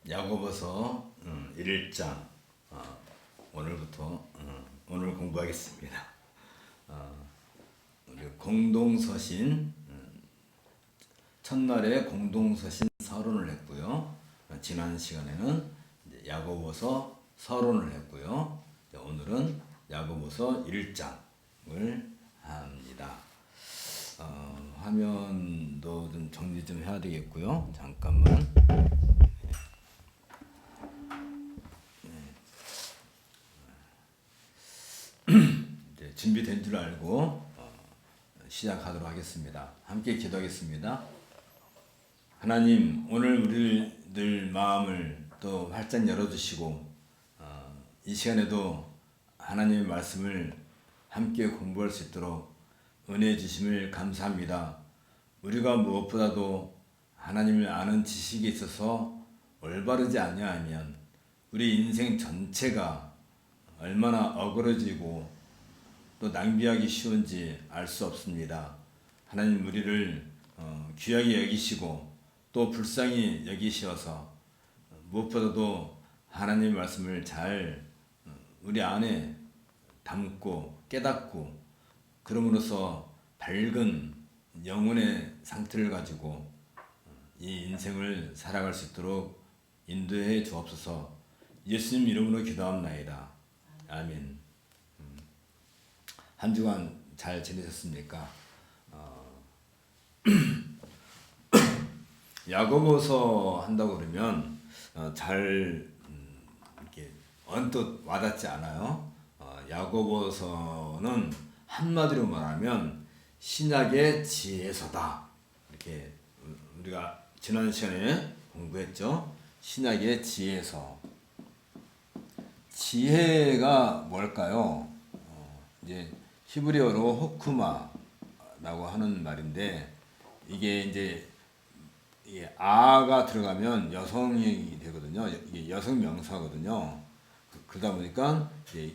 야고보서 1장 오늘부터 오늘 공부하겠습니다. 우리 공동서신 첫날에 공동서신 서론을 했고요. 지난 시간에는 이제 야고보서 서론을 했고요. 오늘은 야고보서 1장을 합니다. 화면도 좀 정리 좀 해야 되겠고요. 잠깐만. 이제 준비된 줄 알고 시작하도록 하겠습니다. 함께 기도하겠습니다. 하나님, 오늘 우리들 마음을 또 활짝 열어주시고 이 시간에도 하나님의 말씀을 함께 공부할 수 있도록 은혜 주심을 감사합니다. 우리가 무엇보다도 하나님을 아는 지식이 있어서 올바르지 아니하면 우리 인생 전체가 얼마나 어그러지고 또 낭비하기 쉬운지 알 수 없습니다. 하나님, 우리를 귀하게 여기시고 또 불쌍히 여기시어서 무엇보다도 하나님의 말씀을 잘 우리 안에 담고 깨닫고 그럼으로써 밝은 영혼의 상태를 가지고 이 인생을 살아갈 수 있도록 인도해 주옵소서. 예수님 이름으로 기도합나이다. 아멘. 한 주간 잘 지내셨습니까? 야고보서 한다고 그러면 잘 이렇게 언뜻 와닿지 않아요. 야고보서는 한마디로 말하면 신약의 지혜서다. 이렇게 우리가 지난 시간에 공부했죠. 신약의 지혜서. 지혜가 뭘까요? 이제 히브리어로 호쿠마라고 하는 말인데 이게 아가 들어가면 여성이 되거든요. 이게 여성 명사거든요. 그러다 보니까 이제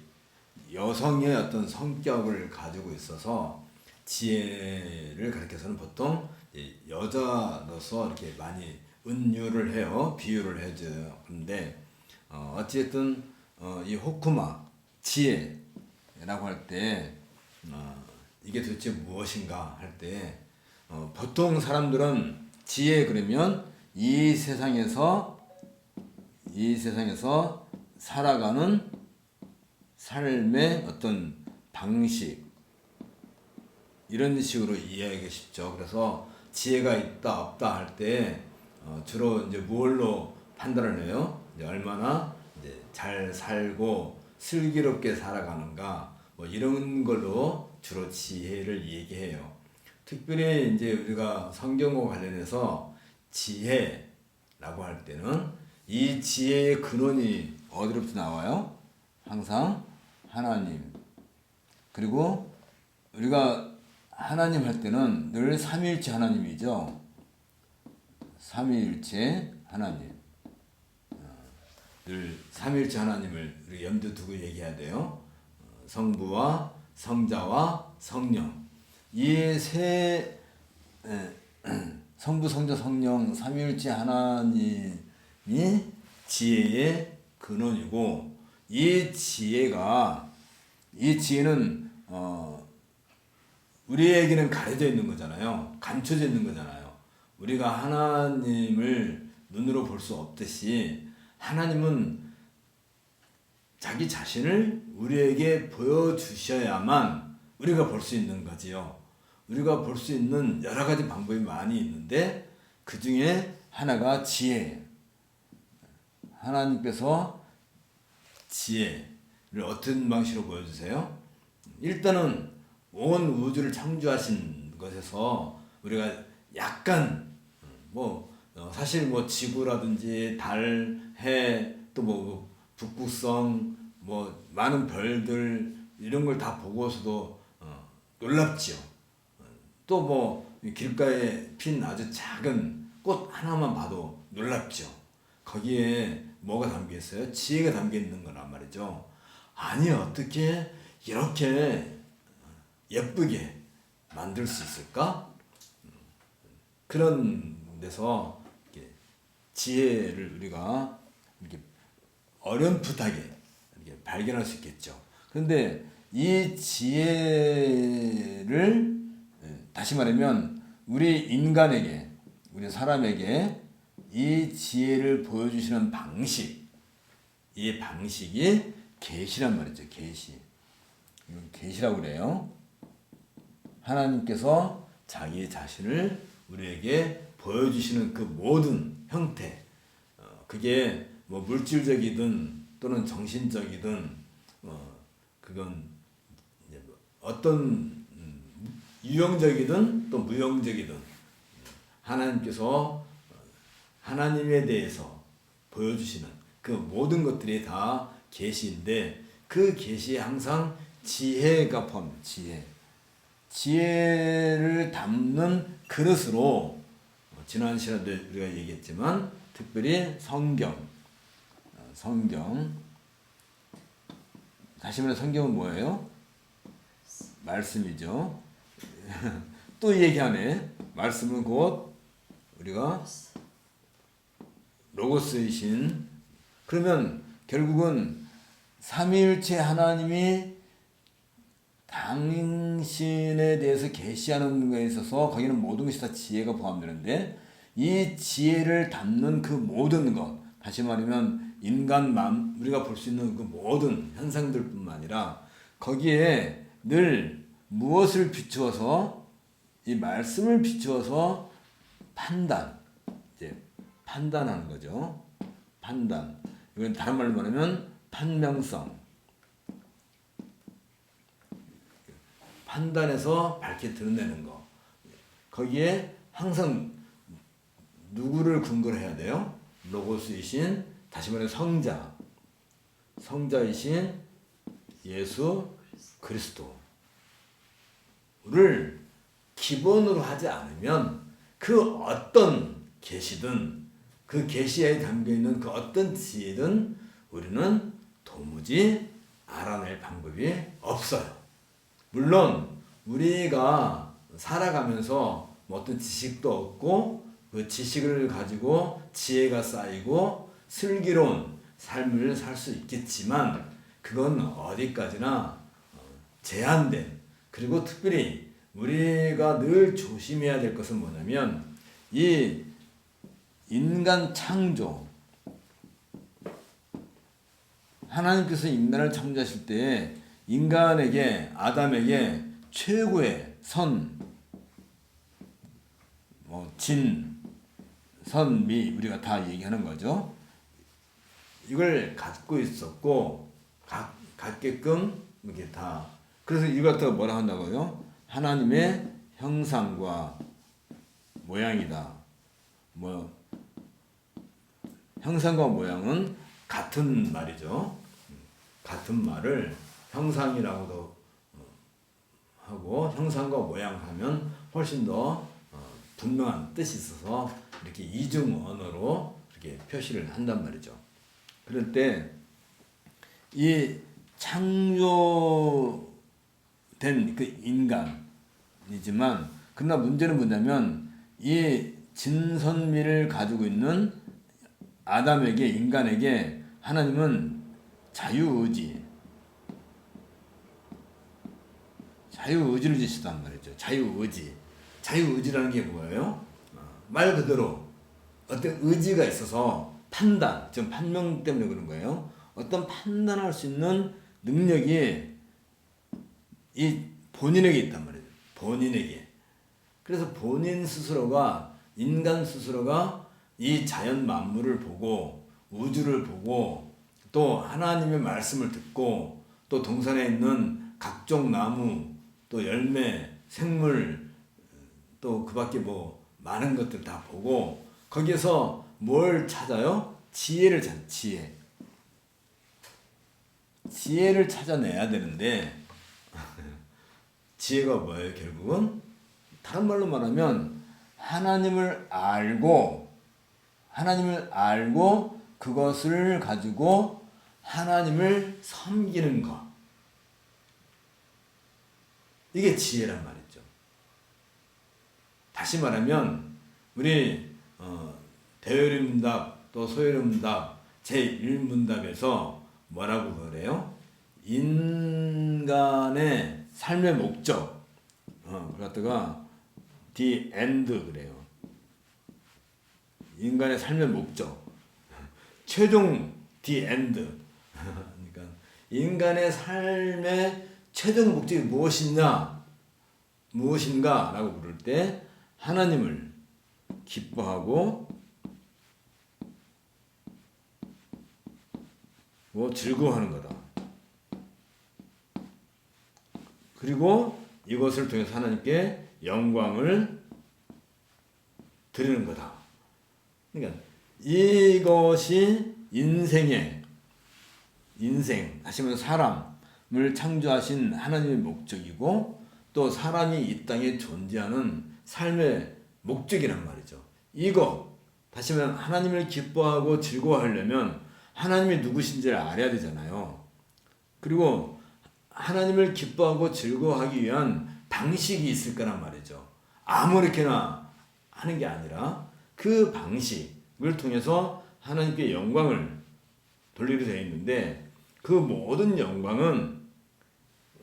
여성의 어떤 성격을 가지고 있어서 지혜를 가리켜서는 보통 여자로서 이렇게 많이 은유를 해요. 비유를 해줘요. 그런데 어쨌든 이 호쿠마 지혜라고 할 때 이게 도대체 무엇인가 할 때 보통 사람들은 지혜 그러면 이 세상에서 살아가는 삶의 어떤 방식 이런 식으로 이해하기 쉽죠. 그래서 지혜가 있다 없다 할 때 주로 이제 뭘로 판단을 해요? 이제 얼마나 이제 잘 살고 슬기롭게 살아가는가 뭐 이런 걸로 주로 지혜를 얘기해요. 특별히 이제 우리가 성경과 관련해서 지혜라고 할 때는 이 지혜의 근원이 어디로부터 나와요? 항상 하나님. 그리고 우리가 하나님 할 때는 늘 삼위일체 하나님이죠. 삼위일체 하나님. 늘 삼위일체 하나님을 우리 염두 두고 얘기해야 돼요. 성부와 성자와 성령. 이 세 성부, 성자, 성령 삼위일체 하나님이 지혜의 근원이고 이 지혜는 우리에게는 가려져 있는 거잖아요. 감춰져 있는 거잖아요. 우리가 하나님을 눈으로 볼 수 없듯이 하나님은 자기 자신을 우리에게 보여주셔야만 우리가 볼 수 있는 거지요. 우리가 볼 수 있는 여러 가지 방법이 많이 있는데 그 중에 하나가 지혜. 하나님께서 지혜를 어떤 방식으로 보여주세요? 일단은 온 우주를 창조하신 것에서 우리가 약간 사실 지구라든지 달, 해, 또 북극성, 많은 별들 이런 걸 다 보고서도 놀랍지요. 또 길가에 핀 아주 작은 꽃 하나만 봐도 놀랍죠. 거기에 뭐가 담겨 있어요? 지혜가 담겨 있는 거란 말이죠. 아니, 어떻게 이렇게 예쁘게 만들 수 있을까? 그런 데서 지혜를 우리가 이렇게 어렴풋하게 이렇게 발견할 수 있겠죠. 그런데 이 지혜를 다시 말하면 우리 인간에게, 우리 사람에게 이 지혜를 보여주시는 방식, 이 방식이 계시란 말이죠. 계시. 이건 계시라고 그래요. 하나님께서 자기 자신을 우리에게 보여주시는 그 모든 형태, 그게 뭐 물질적이든 또는 정신적이든 그건 이제 뭐 어떤 유형적이든 또 무형적이든 하나님께서 하나님에 대해서 보여주시는 그 모든 것들이 다 계시인데 그 계시에 항상 지혜가 포함됩니다. 지혜를 담는 그릇으로 지난 시간에 우리가 얘기했지만 특별히 성경 다시 말해 성경은 뭐예요? 말씀이죠. 또 얘기하네. 말씀은 곧 우리가 로고스이신, 그러면 결국은 삼위일체 하나님이 당신에 대해서 계시하는 것에 있어서 거기는 모든 것이 다 지혜가 포함되는데 이 지혜를 담는 그 모든 것, 다시 말하면 인간 우리가 볼 수 있는 그 모든 현상들뿐만 아니라 거기에 늘 무엇을 비추어서, 이 말씀을 비추어서 판단하는 거죠. 판단. 이건 다른 말로 말하면 판명성. 판단해서 밝게 드러내는 거. 거기에 항상 누구를 근거로 해야 돼요? 로고스이신, 다시 말해 성자이신 예수 그리스도를 기본으로 하지 않으면 그 어떤 계시든 그 계시에 담겨있는 그 어떤 지혜든 우리는 도무지 알아낼 방법이 없어요. 물론 우리가 살아가면서 뭐 어떤 지식도 얻고 그 지식을 가지고 지혜가 쌓이고 슬기로운 삶을 살 수 있겠지만 그건 어디까지나 제한된, 그리고 특별히 우리가 늘 조심해야 될 것은 뭐냐면 이 인간 창조, 하나님께서 인간을 창조하실 때 인간에게, 아담에게 최고의 미 우리가 다 얘기하는 거죠. 이걸 갖고 있었고 갖게끔 이렇게 다, 그래서 이걸 갖다가 뭐라 한다고요? 하나님의 형상과 모양이다. 형상과 모양은 같은 말이죠. 같은 말을 형상이라고도 하고 형상과 모양 하면 훨씬 더 분명한 뜻이 있어서 이렇게 이중 언어로 이렇게 표시를 한단 말이죠. 그럴 때 이 창조된 그 인간이지만, 그러나 문제는 뭐냐면 이 진선미를 가지고 있는 아담에게, 인간에게 하나님은 자유의지를 주시단 말이죠. 자유의지라는 게 뭐예요? 말 그대로 어떤 의지가 있어서 판단, 지금 판명 때문에 그런 거예요. 어떤 판단할 수 있는 능력이 이 본인에게 있단 말이에요. 본인에게. 그래서 본인 스스로가, 인간 스스로가 이 자연 만물을 보고 우주를 보고 또 하나님의 말씀을 듣고 또 동산에 있는 각종 나무 또 열매, 생물 또 그 밖에 뭐 많은 것들 다 보고 거기에서 뭘 찾아요? 지혜를 찾아요. 지혜를 찾아내야 되는데 지혜가 뭐예요? 결국은 다른 말로 말하면 하나님을 알고 그것을 가지고 하나님을 섬기는 것, 이게 지혜란 말이죠. 다시 말하면 우리 대요림답 또 소요문답 제1문답에서 뭐라고 그래요? 인간의 삶의 목적 그걸 갖다가 the end 그래요. 인간의 삶의 목적 최종 the end 그러니까 인간의 삶의 최종 목적이 무엇인가 라고 물을 때 하나님을 기뻐하고 즐거워하는 거다. 그리고 이것을 통해서 하나님께 영광을 드리는 거다. 그러니까 이것이 인생, 다시 말해서 사람을 창조하신 하나님의 목적이고 또 사람이 이 땅에 존재하는 삶의 목적이란 말이죠. 이거 다시 말하면 하나님을 기뻐하고 즐거워하려면 하나님이 누구신지를 알아야 되잖아요. 그리고 하나님을 기뻐하고 즐거워하기 위한 방식이 있을 거란 말이죠. 아무렇게나 하는 게 아니라 그 방식을 통해서 하나님께 영광을 돌리게 되어 있는데 그 모든 영광은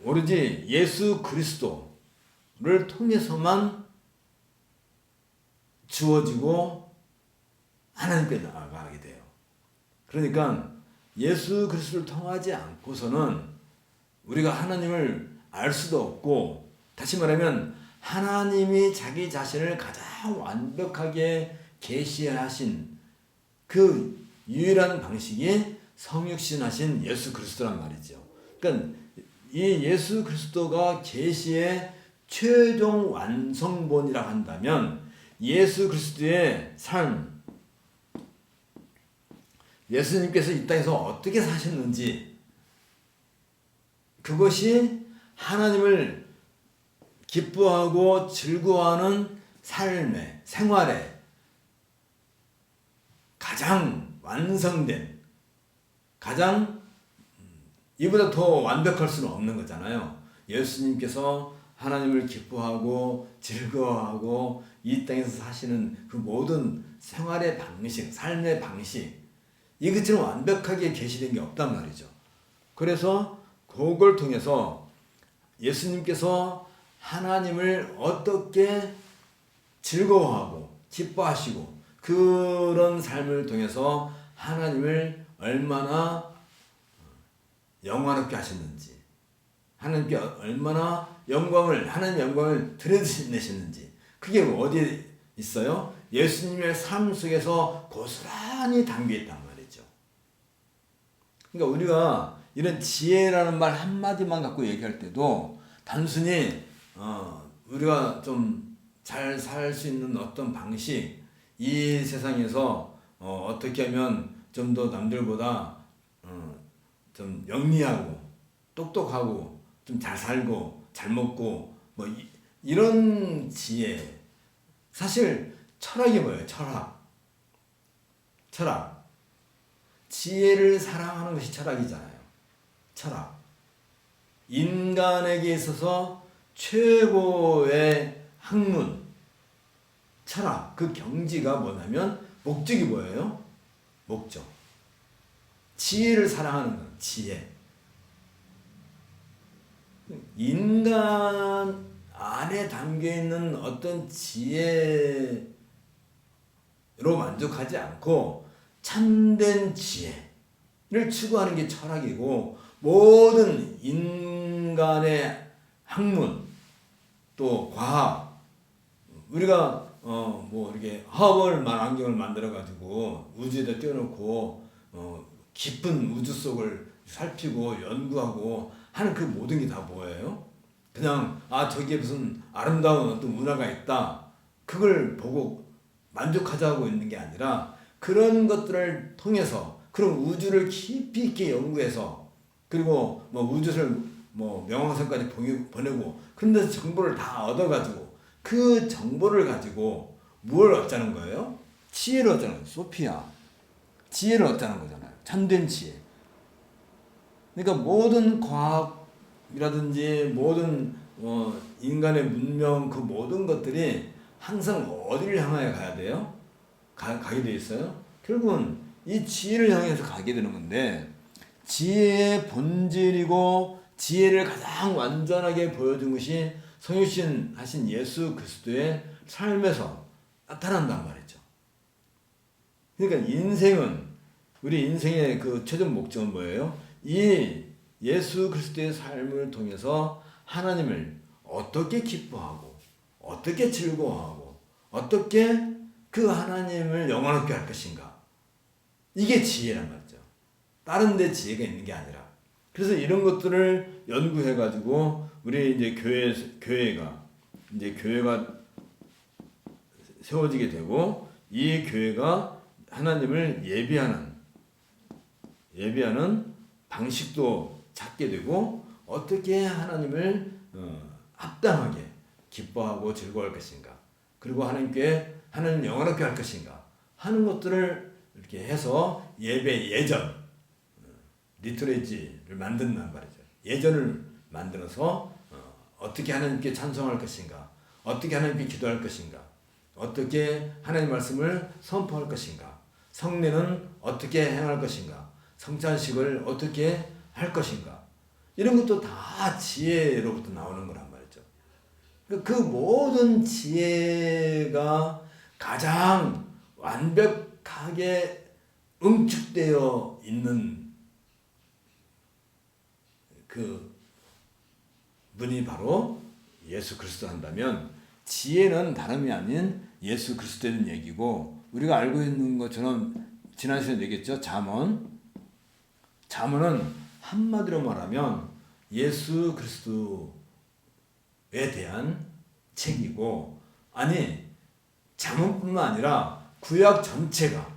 오로지 예수 그리스도를 통해서만 주어지고 하나님께 나아가게 돼요. 그러니까 예수 그리스도를 통하지 않고서는 우리가 하나님을 알 수도 없고 다시 말하면 하나님이 자기 자신을 가장 완벽하게 계시하신 그 유일한 방식이 성육신하신 예수 그리스도란 말이죠. 그러니까 이 예수 그리스도가 계시의 최종 완성본이라 한다면 예수 그리스도의 삶, 예수님께서 이 땅에서 어떻게 사셨는지 그것이 하나님을 기뻐하고 즐거워하는 삶의 생활에 가장 완성된 가장 이보다 더 완벽할 수는 없는 거잖아요. 예수님께서 하나님을 기뻐하고 즐거워하고 이 땅에서 사시는 그 모든 생활의 방식, 삶의 방식 이것처럼 완벽하게 계시된 게 없단 말이죠. 그래서 그걸 통해서 예수님께서 하나님을 어떻게 즐거워하고 기뻐하시고 그런 삶을 통해서 하나님을 얼마나 영화롭게 하셨는지 하나님께 얼마나 하나님의 영광을 드러내셨는지 그게 어디에 있어요? 예수님의 삶 속에서 고스란히 담겨있단 말이죠. 그러니까 우리가 이런 지혜라는 말 한마디만 갖고 얘기할 때도 단순히 우리가 좀 잘 살 수 있는 어떤 방식 이 세상에서 어떻게 하면 좀 더 남들보다 좀 영리하고 똑똑하고 좀 잘 살고 잘 먹고 뭐 이런 지혜 사실 철학이 뭐예요? 철학 지혜를 사랑하는 것이 철학이잖아요. 철학 인간에게 있어서 최고의 학문 철학 그 경지가 뭐냐면 목적이 뭐예요? 목적 지혜를 사랑하는 것 지혜 인간 안에 담겨있는 어떤 지혜로 만족하지 않고 참된 지혜를 추구하는 게 철학이고 모든 인간의 학문 또 과학 우리가 뭐 이렇게 허블 망원경을 만들어 가지고 우주에다 띄워놓고 깊은 우주 속을 살피고 연구하고 하는 그 모든 게 다 뭐예요? 그냥 저기에 무슨 아름다운 어떤 문화가 있다 그걸 보고 만족하자고 있는 게 아니라 그런 것들을 통해서 그런 우주를 깊이 있게 연구해서 그리고 뭐 우주를 뭐 명왕성까지 보내고 그런 데서 정보를 다 얻어가지고 그 정보를 가지고 뭘 얻자는 거예요? 지혜를 얻자는 거예요. 소피아 지혜를 얻자는 거잖아요. 참된 지혜. 그러니까 모든 과학이라든지 모든 인간의 문명 그 모든 것들이 항상 어디를 향하여 가야 돼요? 가게 돼 있어요? 결국은 이 지혜를 향해서 가게 되는 건데, 지혜의 본질이고 지혜를 가장 완전하게 보여준 것이 성육신 하신 예수 그리스도의 삶에서 나타난단 말이죠. 그러니까 인생은, 우리 인생의 그 최종 목적은 뭐예요? 이 예수 그리스도의 삶을 통해서 하나님을 어떻게 기뻐하고 어떻게 즐거워하고 어떻게 그 하나님을 영원하게 할 것인가. 이게 지혜란 말이죠. 다른 데 지혜가 있는 게 아니라. 그래서 이런 것들을 연구해 가지고 우리 이제 교회가 세워지게 되고, 이 교회가 하나님을 예비하는 방식도 찾게 되고, 어떻게 하나님을 합당하게 기뻐하고 즐거워할 것인가, 그리고 하나님 영원하게 할 것인가 하는 것들을 이렇게 해서 예전 리터레지를 만든단 말이죠. 예전을 만들어서 어떻게 하나님께 찬송할 것인가, 어떻게 하나님께 기도할 것인가, 어떻게 하나님 말씀을 선포할 것인가, 성례는 어떻게 행할 것인가, 성찬식을 어떻게 할 것인가, 이런 것도 다 지혜로부터 나오는 거란 말이죠. 그 모든 지혜가 가장 완벽하게 응축되어 있는 그 분이 바로 예수 그리스도 한다면, 지혜는 다름이 아닌 예수 그리스도의 얘기고, 우리가 알고 있는 것처럼 지난 시간에 얘기했죠. 잠언은 한마디로 말하면 예수 그리스도에 대한 책이고, 아니 잠언뿐만 아니라 구약 전체가,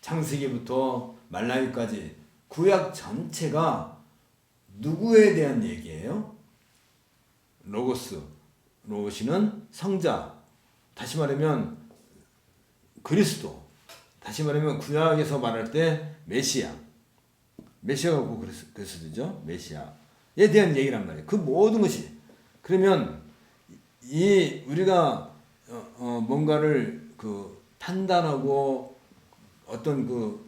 창세기부터 말라기까지 구약 전체가 누구에 대한 얘기예요? 로고시는 성자, 다시 말하면 그리스도, 다시 말하면 구약에서 말할 때 메시아가 곧 그리스도죠. 메시아에 대한 얘기란 말이에요. 그 모든 것이. 그러면 우리가 뭔가를 판단하고 어떤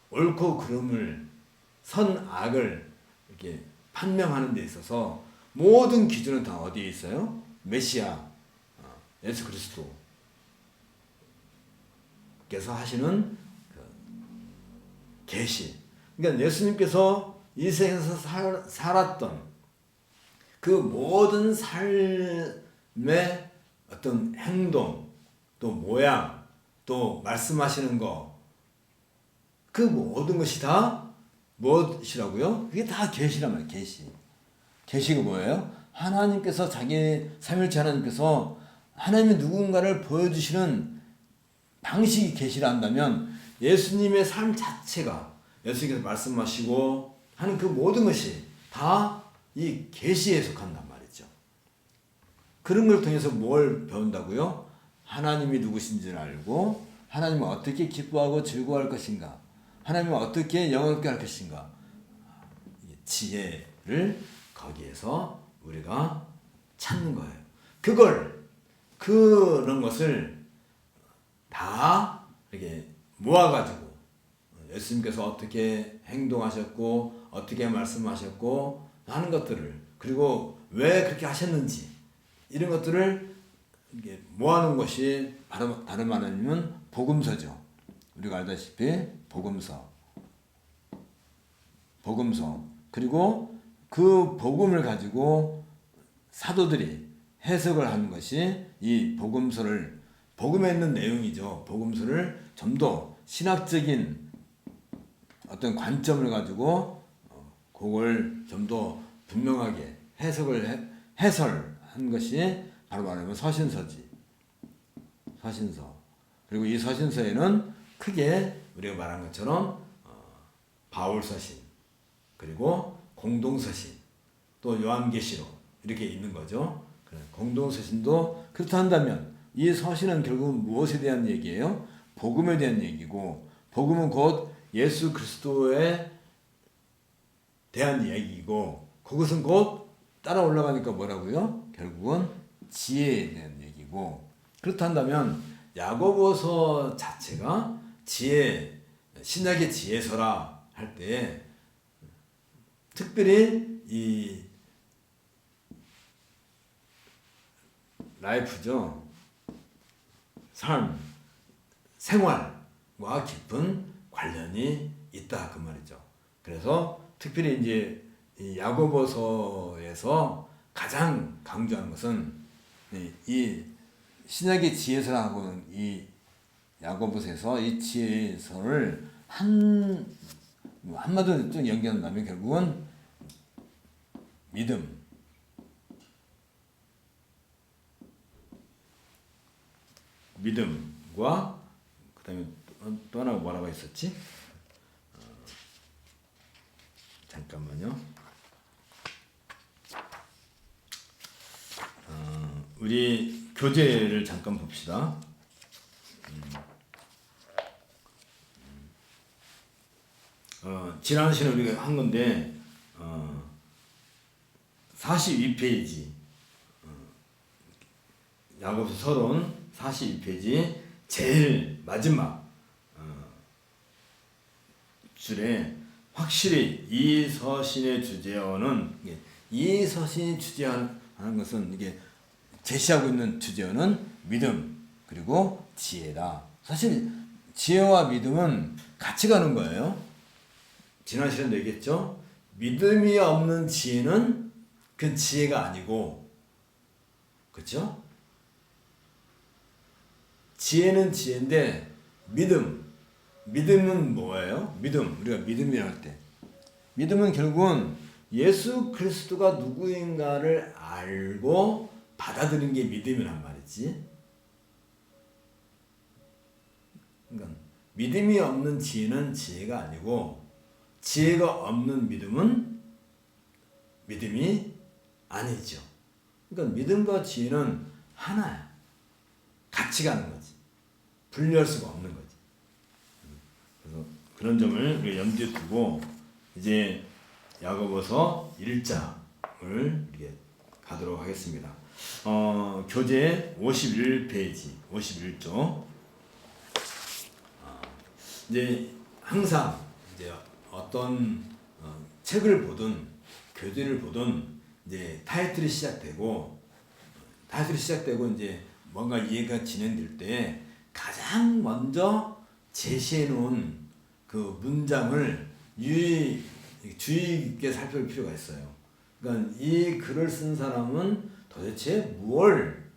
옳고 그름을, 선악을 이렇게 판명하는 데 있어서 모든 기준은 다 어디에 있어요? 메시아, 예수 그리스도께서 하시는 계시. 그러니까 예수님께서 이 세상에서 살았던 그 모든 삶의 어떤 행동, 또 모양, 또 말씀하시는 거, 그 모든 것이 다 무엇이라고요? 그게 다 계시란 말이에요. 계시가 뭐예요? 하나님께서, 자기 삼일체 하나님께서 하나님의 누군가를 보여주시는 방식이 계시라 한다면, 예수님의 삶 자체가, 예수님께서 말씀하시고 하는 그 모든 것이 다 이 계시에 속한단 말이죠. 그런 걸 통해서 뭘 배운다고요? 하나님이 누구신지를 알고, 하나님은 어떻게 기뻐하고 즐거워할 것인가, 하나님은 어떻게 영원하게 할 것인가, 지혜를 거기에서 우리가 찾는 거예요. 그런 것을 다 이렇게 모아가지고, 예수님께서 어떻게 행동하셨고 어떻게 말씀하셨고 하는 것들을, 그리고 왜 그렇게 하셨는지, 이런 것들을 이렇게 모아놓은 것이 바로 다른 말 아니면 복음서죠. 우리가 알다시피 복음서. 그리고 그 복음을 가지고 사도들이 해석을 하는 것이 이 복음에 있는 내용이죠. 복음서를 좀 더 신학적인 어떤 관점을 가지고 그걸 좀 더 분명하게 해설한 것이 바로 말하면 서신서. 그리고 이 서신서에는 크게 우리가 말한 것처럼 바울 서신, 그리고 공동서신, 또 요한계시록, 이렇게 있는 거죠. 공동서신도 그렇다 한다면, 이 서신은 결국은 무엇에 대한 얘기예요? 복음에 대한 얘기고, 복음은 곧 예수 그리스도에 대한 얘기고, 그것은 곧 따라 올라가니까 뭐라고요? 결국은 지혜에 대한 얘기고, 그렇다 한다면 야고보서 자체가 신약의 지혜서라 할 때 특별히 이 라이프죠. 삶, 생활과 깊은 관련이 있다 그 말이죠. 그래서 특별히 이제 이 야고보서에서 가장 강조하는 것은 이 신약의 지혜서라고는 이 야고보서에서 이 지혜서를 한마디로 좀 연결한다면 결국은 믿음과 그다음에 또 하나 뭐라고 했었지? 잠깐만요. 우리 교재를 잠깐 봅시다. 지난 시간에 우리가 한 건데 42페이지 야고보서 서론 42페이지 제일 마지막 줄에 확실히 이 서신의 주제어는 이 서신이 주제하는 것은 이게 제시하고 있는 주제어는 믿음 그리고 지혜다. 사실 지혜와 믿음은 같이 가는 거예요. 지난 시간에 얘기했죠. 믿음이 없는 지혜는 그 지혜가 아니고, 그렇죠? 지혜는 지혜인데 믿음은 뭐예요? 우리가 믿음이라 할 때 믿음은 결국은 예수 그리스도가 누구인가를 알고 받아들이는 게 믿음이란 말이지. 그러니까 믿음이 없는 지혜는 지혜가 아니고 지혜가 없는 믿음은 믿음이 아니죠. 그러니까 믿음과 지혜는 하나야. 같이 가는 거지. 분리할 수가 없는 거지. 그래서 그런 점을 우리가 염두에 두고 이제 야고보서 1장을 이렇게 가도록 하겠습니다. 교재 51페이지, 51쪽. 이제 항상 이제 어떤 책을 보든 교재를 보든 이제 타이틀이 시작되고 이제 뭔가 이해가 진행될 때 가장 먼저 제시해 놓은 그 문장을 주의 깊게 살펴볼 필요가 있어요. 그러니까 이 글을 쓴 사람은 도대체 무엇을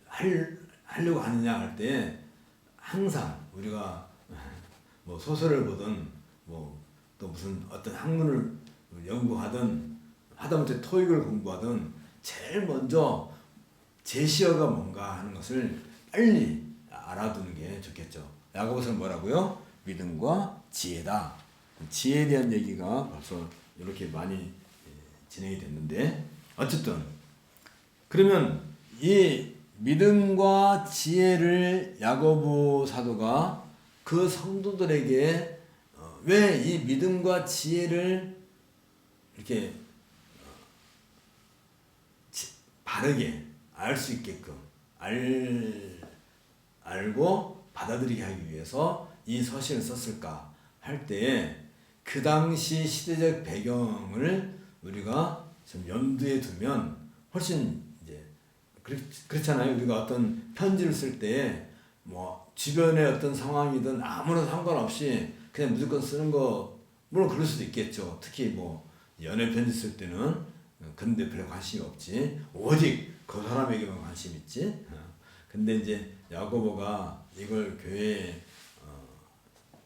하려고 하느냐 할 때 항상 우리가 뭐 소설을 보든 뭐 또 무슨 어떤 학문을 연구하든 하다못해 토익을 공부하든 제일 먼저 제시어가 뭔가 하는 것을 빨리 알아두는 게 좋겠죠. 야고보서는 뭐라고요? 믿음과 지혜다. 지혜에 대한 얘기가 벌써 이렇게 많이 진행이 됐는데 어쨌든 그러면 이 믿음과 지혜를 야고보 사도가 그 성도들에게 왜 이 믿음과 지혜를 이렇게 바르게 알 수 있게끔 알고 받아들이게 하기 위해서 이 서신을 썼을까 할 때 그 당시 시대적 배경을 우리가 좀 염두에 두면 훨씬 이제 그렇잖아요. 우리가 어떤 편지를 쓸 때 뭐 주변의 어떤 상황이든 아무런 상관없이 그냥 무조건 쓰는 거 물론 그럴 수도 있겠죠. 특히 뭐 연애 편지 쓸 때는 근데 별로 관심이 없지. 오직 그 사람에게만 관심 있지. 근데 이제 야고보가 이걸 교회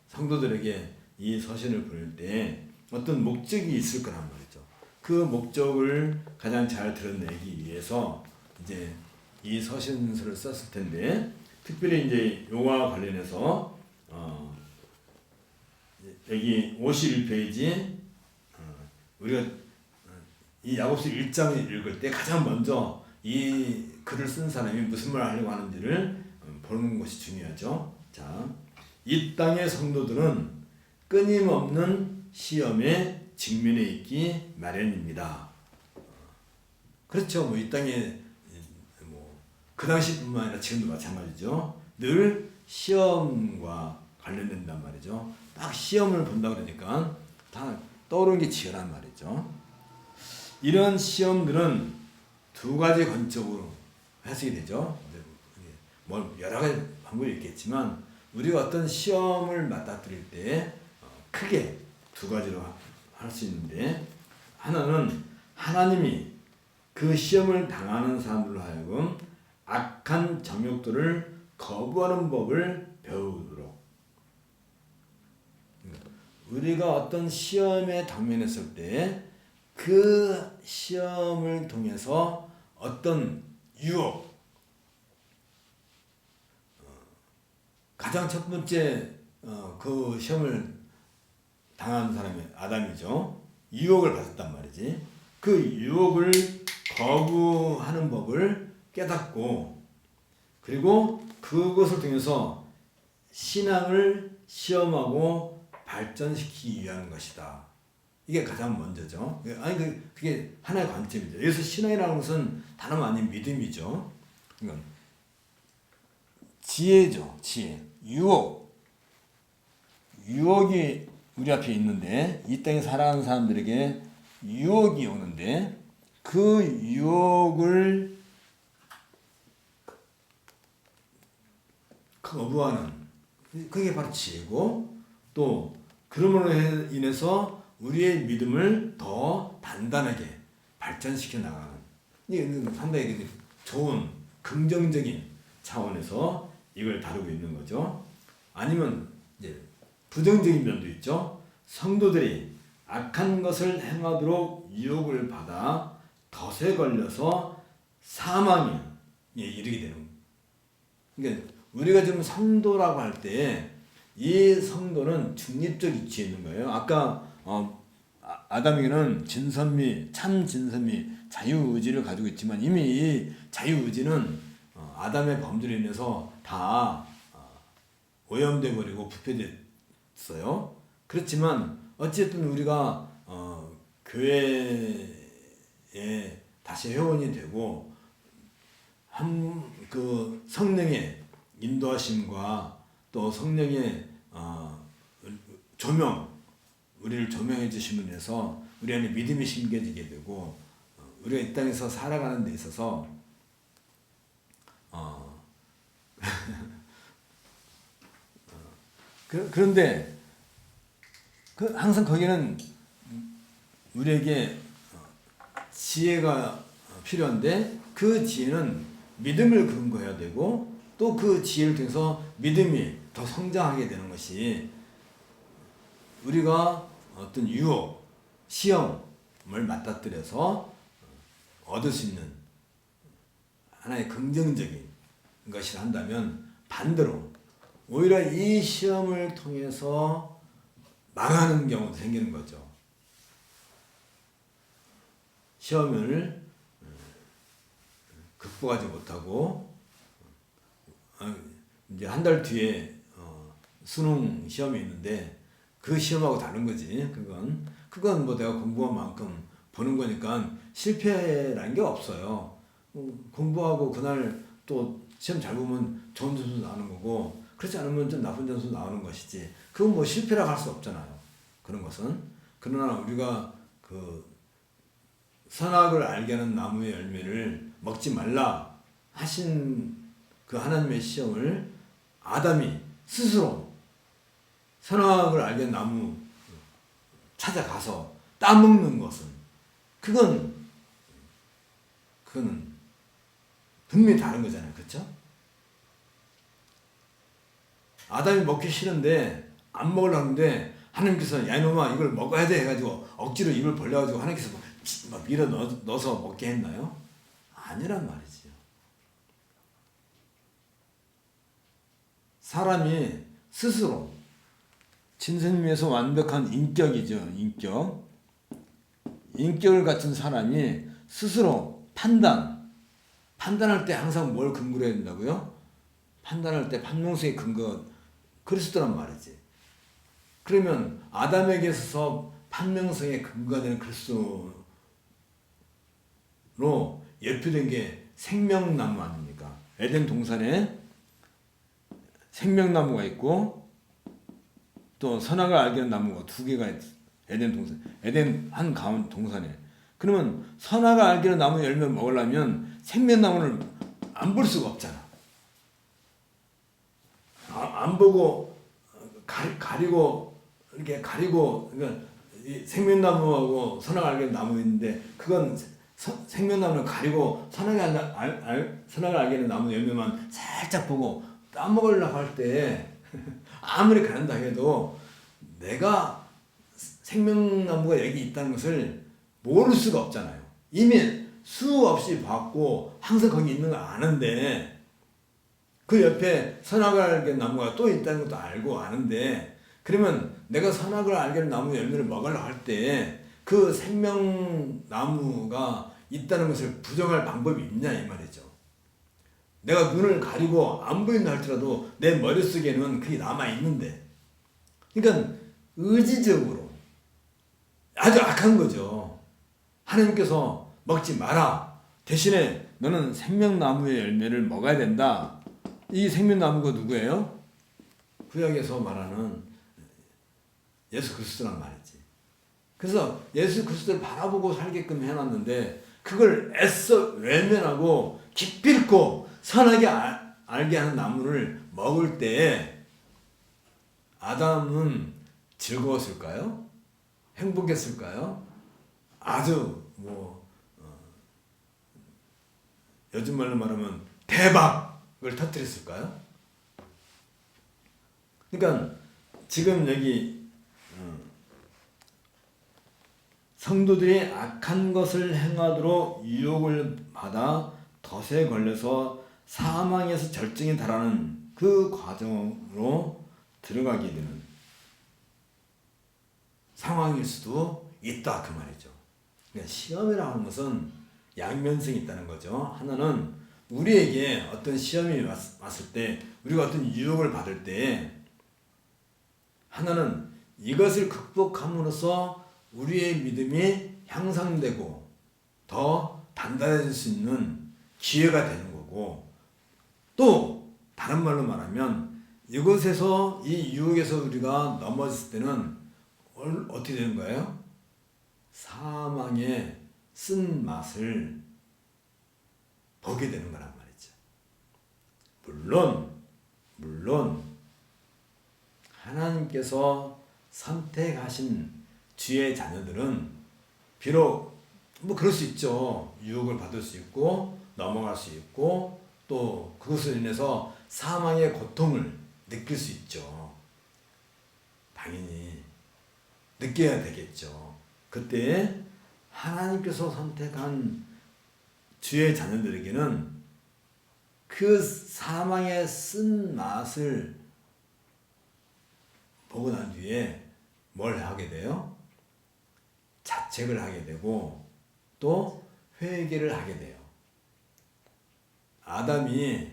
성도들에게 이 서신을 보낼 때 어떤 목적이 있을 거란 말이죠. 그 목적을 가장 잘 드러내기 위해서 이제 이 서신서를 썼을 텐데 특별히 이제 요와 관련해서 여기 51페이지 우리가 이 야고보서 1장을 읽을 때 가장 먼저 이 글을 쓴 사람이 무슨 말을 하려고 하는지를 보는 것이 중요하죠. 자, 이 땅의 성도들은 끊임없는 시험에 직면해 있기 마련입니다. 그렇죠. 뭐 이 땅에 뭐 그 당시뿐만 아니라 지금도 마찬가지죠. 늘 시험과 관련된단 말이죠. 딱 시험을 본다 그러니까 다 떠오르는 게 지혜란 말이죠. 이런 시험들은 두 가지 관점으로 해석이 되죠. 뭐 여러 가지 방법이 있겠지만 우리가 어떤 시험을 맞닥뜨릴 때 크게 두 가지로 할 수 있는데, 하나는 하나님이 그 시험을 당하는 사람들로 하여금 악한 정욕들을 거부하는 법을 배우도록, 우리가 어떤 시험에 당면했을 때 그 시험을 통해서 어떤 유혹, 가장 첫 번째 그 시험을 당한 사람이 아담이죠. 유혹을 받았단 말이지. 그 유혹을 거부하는 법을 깨닫고, 그리고 그것을 통해서 신앙을 시험하고 발전시키기 위한 것이다. 이게 가장 먼저죠. 아니 그게 하나의 관점이죠. 여기서 신앙이라는 것은 다름 아닌 믿음이죠. 그러니까 지혜죠. 지혜. 유혹이 우리 앞에 있는데, 이 땅에 살아가는 사람들에게 유혹이 오는데 그 유혹을 거부하는, 그게 바로 지혜고, 또 그러므로 인해서 우리의 믿음을 더 단단하게 발전시켜 나가는, 이게 상당히 좋은 긍정적인 차원에서 이걸 다루고 있는 거죠. 아니면 이제 부정적인 면도 있죠. 성도들이 악한 것을 행하도록 유혹을 받아 덫에 걸려서 사망에 이르게 되는 거예요. 그러니까 우리가 지금 성도라고 할 때 이 성도는 중립적 위치에 있는 거예요. 아까 아담에게는 참 진선미, 자유의지를 가지고 있지만 이미 이 자유의지는 아담의 범죄로 인해서 다 오염돼 버리고 부패됐어요. 그렇지만 어쨌든 우리가 교회에 다시 회원이 되고 그 성령의 인도하심과 또 성령의 조명, 우리를 조명해 주심을 해서 우리 안에 믿음이 심겨지게 되고, 우리가 이 땅에서 살아가는 데 있어서 그런데 항상 거기는 우리에게 지혜가 필요한데, 그 지혜는 믿음을 근거해야 되고, 또 그 지혜를 통해서 믿음이 더 성장하게 되는 것이, 우리가 어떤 유혹, 시험을 맞닥뜨려서 얻을 수 있는 하나의 긍정적인 것이라 한다면, 반대로 오히려 이 시험을 통해서 망하는 경우도 생기는 거죠. 시험을 극복하지 못하고 이제 한 달 뒤에 수능 시험이 있는데 그 시험하고 다른 거지. 그건 뭐 내가 공부한 만큼 보는 거니까 실패라는 게 없어요. 공부하고 그날 또 시험 잘 보면 좋은 점수 나오는 거고, 그렇지 않으면 좀 나쁜 점수 나오는 것이지. 그건 뭐 실패라고 할 수 없잖아요. 그런 것은. 그러나 우리가 그 선악을 알게 하는 나무의 열매를 먹지 말라 하신 그 하나님의 시험을 아담이 스스로 선악을 알게 하는 나무 찾아가서 따먹는 것은, 그거는 분명히 다른 거잖아요. 그렇죠? 아담이 먹기 싫은데 안 먹으려고 하는데 하나님께서 야 이놈아 이걸 먹어야 돼 해가지고 억지로 입을 벌려가지고 하나님께서 막 밀어 넣어서 먹게 했나요? 아니란 말이지요. 사람이 스스로 진선미에서 완벽한 인격이죠. 인격을 갖춘 사람이 스스로 판단할 때 항상 뭘 근거로 해야 된다고요? 판단할 때 판명성의 근거 그리스도란 말이지. 그러면 아담에게 있어서 판명성의 근거가 되는 그리스도로 예표된 게 생명나무 아닙니까? 에덴 동산에 생명나무가 있고 또 선악을 알게 하는 나무가 두 개가 있어. 에덴 동산, 에덴 한 가운 동산에. 그러면 선악을 알게 하는 나무 열매 먹으려면 생명나무를 안 볼 수가 없잖아. 안 보고 가리고 이렇게 가리고, 그러니까 이 생명나무하고 선악을 알게 하는 나무 있는데, 그건 생명나무를 가리고 선악을 알게 하는 나무 열매만 살짝 보고 따먹으려고 할 때 아무리 가른다 해도 내가 생명나무가 여기 있다는 것을 모를 수가 없잖아요. 이미 수없이 봤고 항상 거기 있는 걸 아는데, 그 옆에 선악을 알게 나무가 또 있다는 것도 알고 아는데, 그러면 내가 선악을 알게 나무 열매를 먹으려고 할 때 그 생명나무가 있다는 것을 부정할 방법이 있냐 이 말이죠. 내가 눈을 가리고 안 보인다 할지라도 내 머릿속에는 그게 남아있는데, 그러니까 의지적으로 아주 악한 거죠. 하나님께서 먹지 마라, 대신에 너는 생명나무의 열매를 먹어야 된다. 이 생명나무가 누구예요? 구약에서 말하는 예수 그리스도란 말이지. 그래서 예수 그리스도를 바라보고 살게끔 해놨는데, 그걸 애써 외면하고 기필코 선하게 알게 하는 나무를 먹을 때 아담은 즐거웠을까요? 행복했을까요? 아주 요즘 말로 말하면 대박을 터뜨렸을까요? 그러니까 지금 여기 성도들이 악한 것을 행하도록 유혹을 받아 덫에 걸려서 사망에서 절정에 달하는 그 과정으로 들어가게 되는 상황일 수도 있다 그 말이죠. 그러니까 시험이라고 하는 것은 양면성이 있다는 거죠. 하나는 우리에게 어떤 시험이 왔을 때, 우리가 어떤 유혹을 받을 때, 하나는 이것을 극복함으로써 우리의 믿음이 향상되고 더 단단해질 수 있는 기회가 되는 거고, 또 다른 말로 말하면 이것에서, 이 유혹에서 우리가 넘어졌을 때는 어떻게 되는 거예요? 사망의 쓴맛을 보게 되는 거란 말이죠. 물론 하나님께서 선택하신 주의 자녀들은 비록 그럴 수 있죠. 유혹을 받을 수 있고 넘어갈 수 있고, 또 그것으로 인해서 사망의 고통을 느낄 수 있죠. 당연히 느껴야 되겠죠. 그때 하나님께서 선택한 주의 자녀들에게는 그 사망의 쓴맛을 보고 난 뒤에 뭘 하게 돼요? 자책을 하게 되고 또 회개를 하게 돼요. 아담이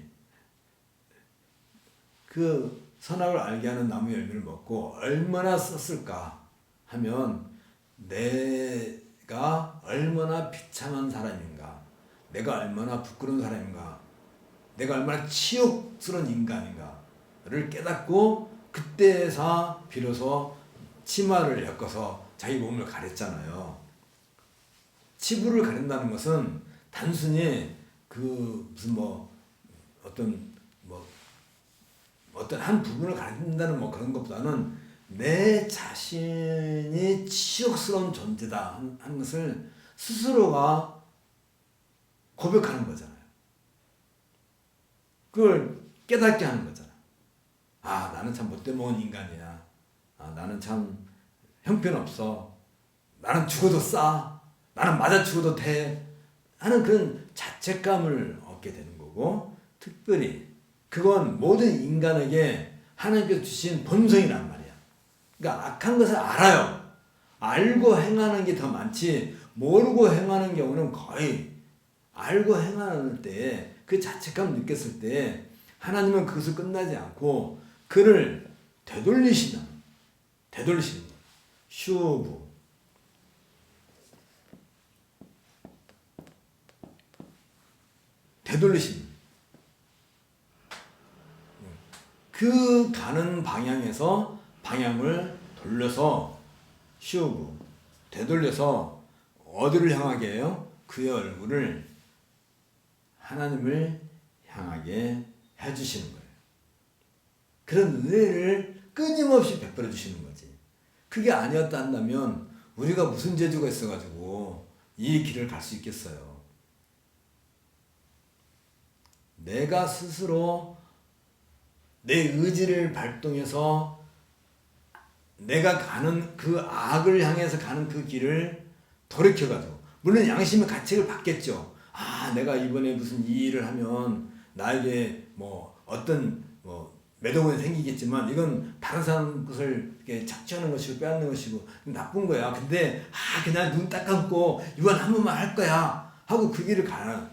그 선악을 알게 하는 나무 열매를 먹고 얼마나 썼을까 하면, 내가 얼마나 비참한 사람인가, 내가 얼마나 부끄러운 사람인가, 내가 얼마나 치욕스러운 인간인가를 깨닫고, 그때서 비로소 치마를 엮어서 자기 몸을 가렸잖아요. 치부를 가린다는 것은 단순히 어떤 한 부분을 가린다는 그런 것보다는 내 자신이 치욕스러운 존재다 하는 것을 스스로가 고백하는 거잖아요. 그걸 깨닫게 하는 거잖아요. 아, 나는 참 못돼 먹은 인간이야. 아, 나는 참 형편없어. 나는 죽어도 싸. 나는 맞아 죽어도 돼. 하는 그런 자책감을 얻게 되는 거고, 특별히 그건 모든 인간에게 하나님께서 주신 본성이란 말이야. 그러니까 악한 것을 알아요. 알고 행하는 게 더 많지, 모르고 행하는 경우는 거의, 알고 행하는 때 그 자책감 느꼈을 때 하나님은 그것을 끝나지 않고 그를 되돌리시는 거예요. 슈브. 되돌리시는 그 가는 방향에서 방향을 돌려서 씌우고 되돌려서 어디를 향하게 해요? 그의 얼굴을 하나님을 향하게 해주시는 거예요. 그런 은혜를 끊임없이 베풀어 주시는 거지. 그게 아니었다 한다면 우리가 무슨 재주가 있어가지고 이 길을 갈 수 있겠어요. 내가 스스로 내 의지를 발동해서 내가 가는 그 악을 향해서 가는 그 길을 돌이켜가지고, 물론 양심의 가책을 받겠죠. 아, 내가 이번에 무슨 이 일을 하면 나에게 뭐 어떤 뭐 매도건이 생기겠지만 이건 다른 사람 것을 이렇게 착취하는 것이고 빼앗는 것이고 나쁜 거야. 근데 그냥 눈 딱 감고 이번 한 번만 할 거야 하고 그 길을 가는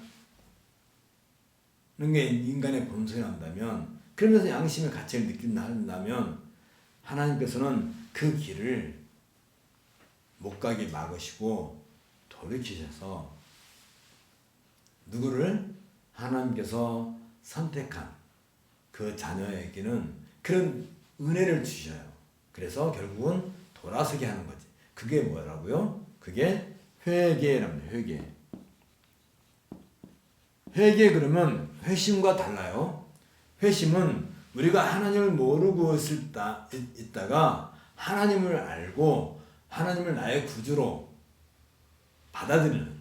게 인간의 본성이 난다면, 그러면서 양심의 가책을 느낀다면 하나님께서는 그 길을 못 가게 막으시고 돌이키셔서 누구를? 하나님께서 선택한 그 자녀에게는 그런 은혜를 주셔요. 그래서 결국은 돌아서게 하는 거지. 그게 뭐라고요? 그게 회개랍니다. 회개 그러면 회심과 달라요. 회심은 우리가 하나님을 모르고 있다가 하나님을 알고 하나님을 나의 구주로 받아들이는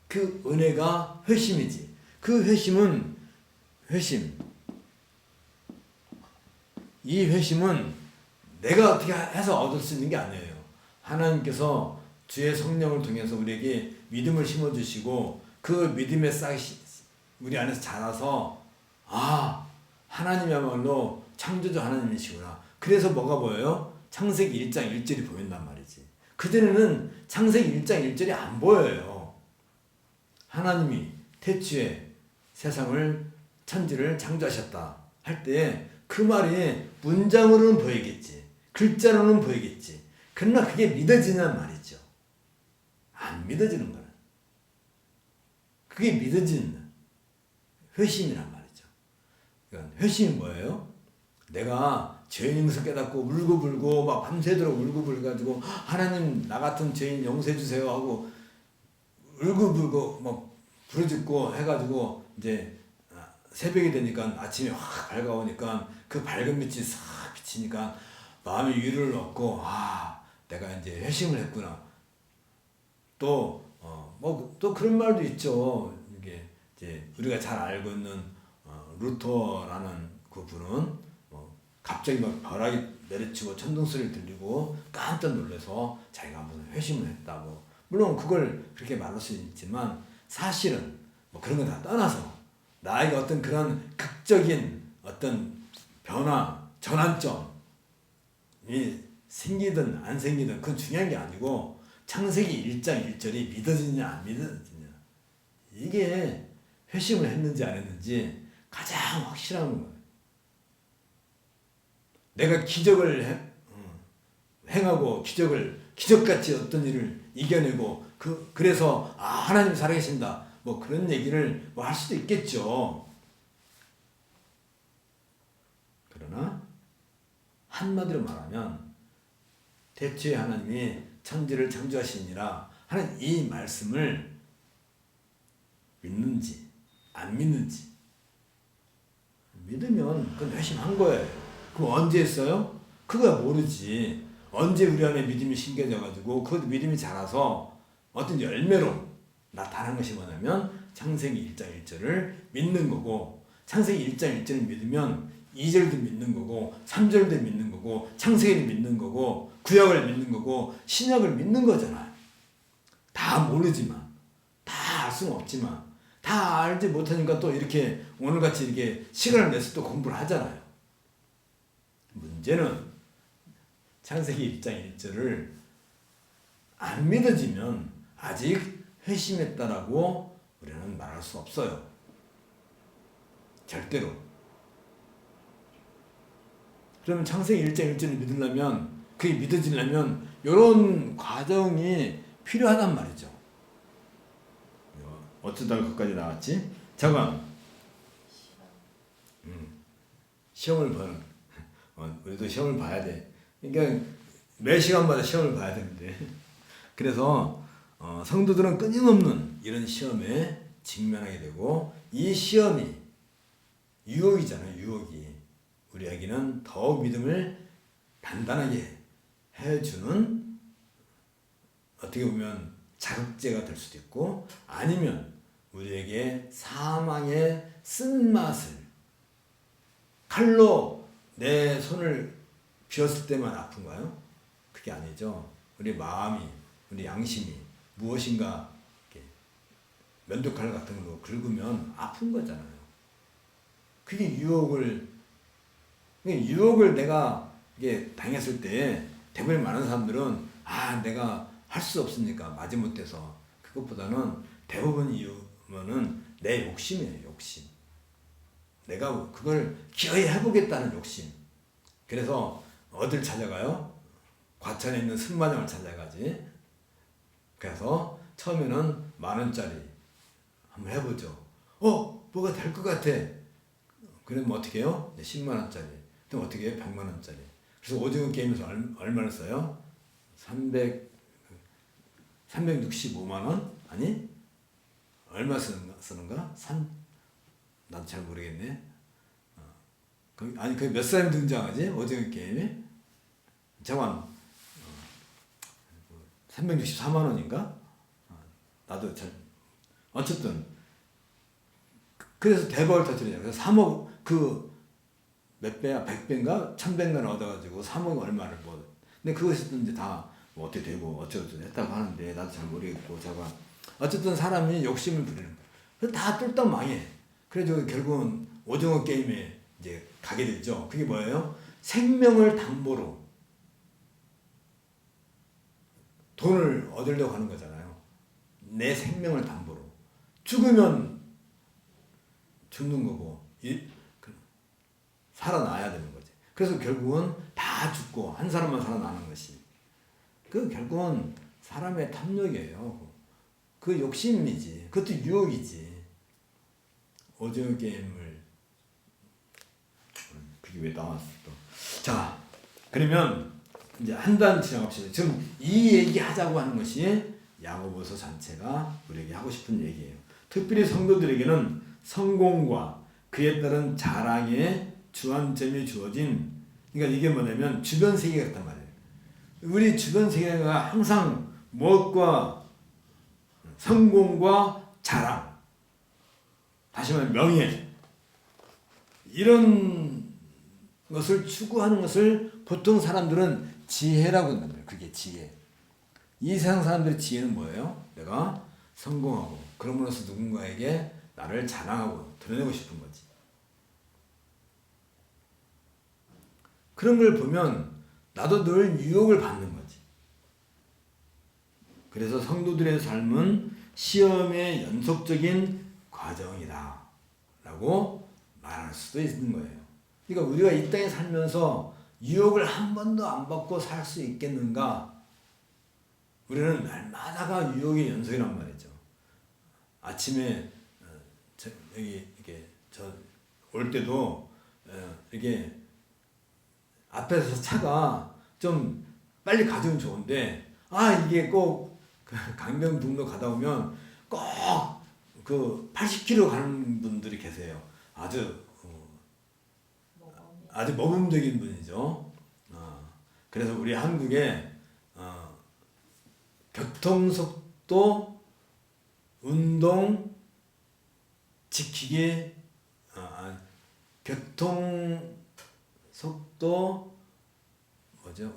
그 은혜가 회심이지. 그 회심은 이 회심은 내가 어떻게 해서 얻을 수 있는 게 아니에요. 하나님께서 주의 성령을 통해서 우리에게 믿음을 심어주시고 그 믿음의 싹이 우리 안에서 자라서 하나님이야말로 창조주 하나님이시구나. 그래서 뭐가 보여요? 창세기 1장 1절이 보인단 말이지. 그전에는 창세기 1장 1절이 안 보여요. 하나님이 태초에 세상을 천지를 창조하셨다 할 때 그 말이 문장으로는 보이겠지. 글자로는 보이겠지. 그러나 그게 믿어지는 말이죠. 안 믿어지는 거는. 그게 믿어지는 회심이란 말이죠. 그러니까 회심이 뭐예요? 내가 죄인인 것을 깨닫고 울고불고 막 밤새도록 울고불고 가지고 하나님 나 같은 죄인 용서해 주세요 하고 울고불고 막 부르짖고 해가지고 이제 새벽이 되니까 아침이 확 밝아오니까 그 밝은 빛이 싹 비치니까 마음이 위로를 얻고 내가 이제 회심을 했구나. 또 또 그런 말도 있죠. 이게 이제 우리가 잘 알고 있는 루터라는 그 분은 갑자기 막 벼락이 내리치고 천둥 소리를 들리고 깜짝 놀라서 자기가 무슨 회심을 했다고. 물론 그걸 그렇게 말할 수 있지만 사실은 뭐 그런 거 다 떠나서 나에게 어떤 그런 극적인 어떤 변화, 전환점이 생기든 안 생기든 그건 중요한 게 아니고 창세기 1장 1절이 믿어지냐 안 믿어지냐, 이게 회심을 했는지 안 했는지 가장 확실한 거예요. 내가 기적을 행하고 기적같이 어떤 일을 이겨내고 그래서 하나님 살아계신다 뭐 그런 얘기를 뭐 할 수도 있겠죠. 그러나 한마디로 말하면 대초에 하나님이 천지를 창조하시니라 하는 이 말씀을 믿는지 안 믿는지, 믿으면 그건 회심한 거예요. 그럼 언제 했어요? 그거야 모르지. 언제 우리 안에 믿음이 심겨져가지고 그 믿음이 자라서 어떤 열매로 나타난 것이 뭐냐면 창세기 1장 1절을 믿는 거고, 창세기 1장 1절을 믿으면 2절도 믿는 거고 3절도 믿는 거고 창세기를 믿는 거고 구약을 믿는 거고 신약을 믿는 거잖아요. 다 모르지만, 다 알 수는 없지만, 다 알지 못하니까 또 이렇게 오늘같이 이렇게 시간을 내서 또 공부를 하잖아요. 문제는 창세기 1장 1절을 안 믿어지면 아직 회심했다라고 우리는 말할 수 없어요. 절대로. 그러면 창세기 1장 1절을 믿으려면, 그게 믿어지려면 이런 과정이 필요하단 말이죠. 어쩌다가 거기까지 나왔지? 잠깐. 시험을 보는. 우리도 시험을 봐야 돼. 그러니까 매 시간마다 시험을 봐야 되는데 그래서 성도들은 끊임없는 이런 시험에 직면하게 되고 이 시험이 유혹이잖아요. 유혹이 우리에게는 더욱 믿음을 단단하게 해주는 어떻게 보면 자극제가 될 수도 있고 아니면 우리에게 사망의 쓴맛을 칼로 내 손을 쥐었을 때만 아픈가요? 그게 아니죠. 우리 마음이 우리 양심이 무엇인가 이렇게 면도칼 같은 걸로 긁으면 아픈 거잖아요. 그게 유혹을 내가 이게 당했을 때 대부분 많은 사람들은 내가 할 수 없으니까 마지못해서 그것보다는 대부분 이유는 내 욕심이에요. 욕심. 내가 그걸 기어이 해보겠다는 욕심. 그래서 어딜 찾아가요? 과천에 있는 승마장을 찾아가지. 그래서 처음에는 10,000원짜리 한번 해보죠. 뭐가 될 것 같아. 그러면 어떻게 해요? 100,000원짜리. 그럼 어떻게 해요? 1,000,000원짜리. 그래서 오징어 게임에서 얼마를 써요? 365만 원? 아니? 얼마 쓰는가? 나도 잘 모르겠네. 아니, 그 몇 사람이 등장하지? 오징어 게임에? 잠깐, 364만 원인가? 나도 잘, 어쨌든. 그래서 대박을 터뜨리잖아요. 그래서 3억, 몇 배야? 100배인가? 1,000배인가 얻어가지고 3억 얼마를 근데 그것이 이제 다 어떻게 되고 어쩌고저쩌고 했다고 하는데 나도 잘 모르겠고 잠깐. 어쨌든 사람이 욕심을 부리는 거야. 그래서 다 뚫딱 망해. 그래서 결국은 오징어 게임에 이제 가게 되죠. 그게 뭐예요? 생명을 담보로 돈을 얻으려고 하는 거잖아요. 내 생명을 담보로. 죽으면 죽는 거고 살아나야 되는 거지. 그래서 결국은 다 죽고 한 사람만 살아나는 것이. 그 결국은 사람의 탐욕이에요. 그 욕심이지. 그것도 유혹이지. 오징어 게임을 그게 왜 나왔어 또. 자, 그러면 이제 한 단 지나갑시다. 지금 이 얘기 하자고 하는 것이 야고보서 전체가 우리에게 하고 싶은 얘기예요. 특별히 성도들에게는 성공과 그에 따른 자랑의 주안점이 주어진, 그러니까 이게 뭐냐면 주변 세계 같단 말이에요. 우리 주변 세계가 항상 무엇과 성공과 자랑, 다시 말하면 명예, 이런 것을 추구하는 것을 보통 사람들은 지혜라고 한답니다. 그게 지혜. 이 세상 사람들의 지혜는 뭐예요? 내가 성공하고 그럼으로써 누군가에게 나를 자랑하고 드러내고 싶은 거지. 그런 걸 보면 나도 늘 유혹을 받는 거지. 그래서 성도들의 삶은 시험의 연속적인 과정이다 라고 말할 수도 있는 거예요. 그러니까 우리가 이 땅에 살면서 유혹을 한 번도 안 받고 살 수 있겠는가? 우리는 날마다가 유혹의 연속이란 말이죠. 아침에 여기 이렇게 올 때도 이게 앞에서 차가 좀 빨리 가주면 좋은데 이게 꼭 강변북로 가다 보면 꼭 그 80km 가는 분들이 계세요. 아주 모범적인 분이죠. 그래서 우리 한국에 교통속도 운동 지키기 교통속도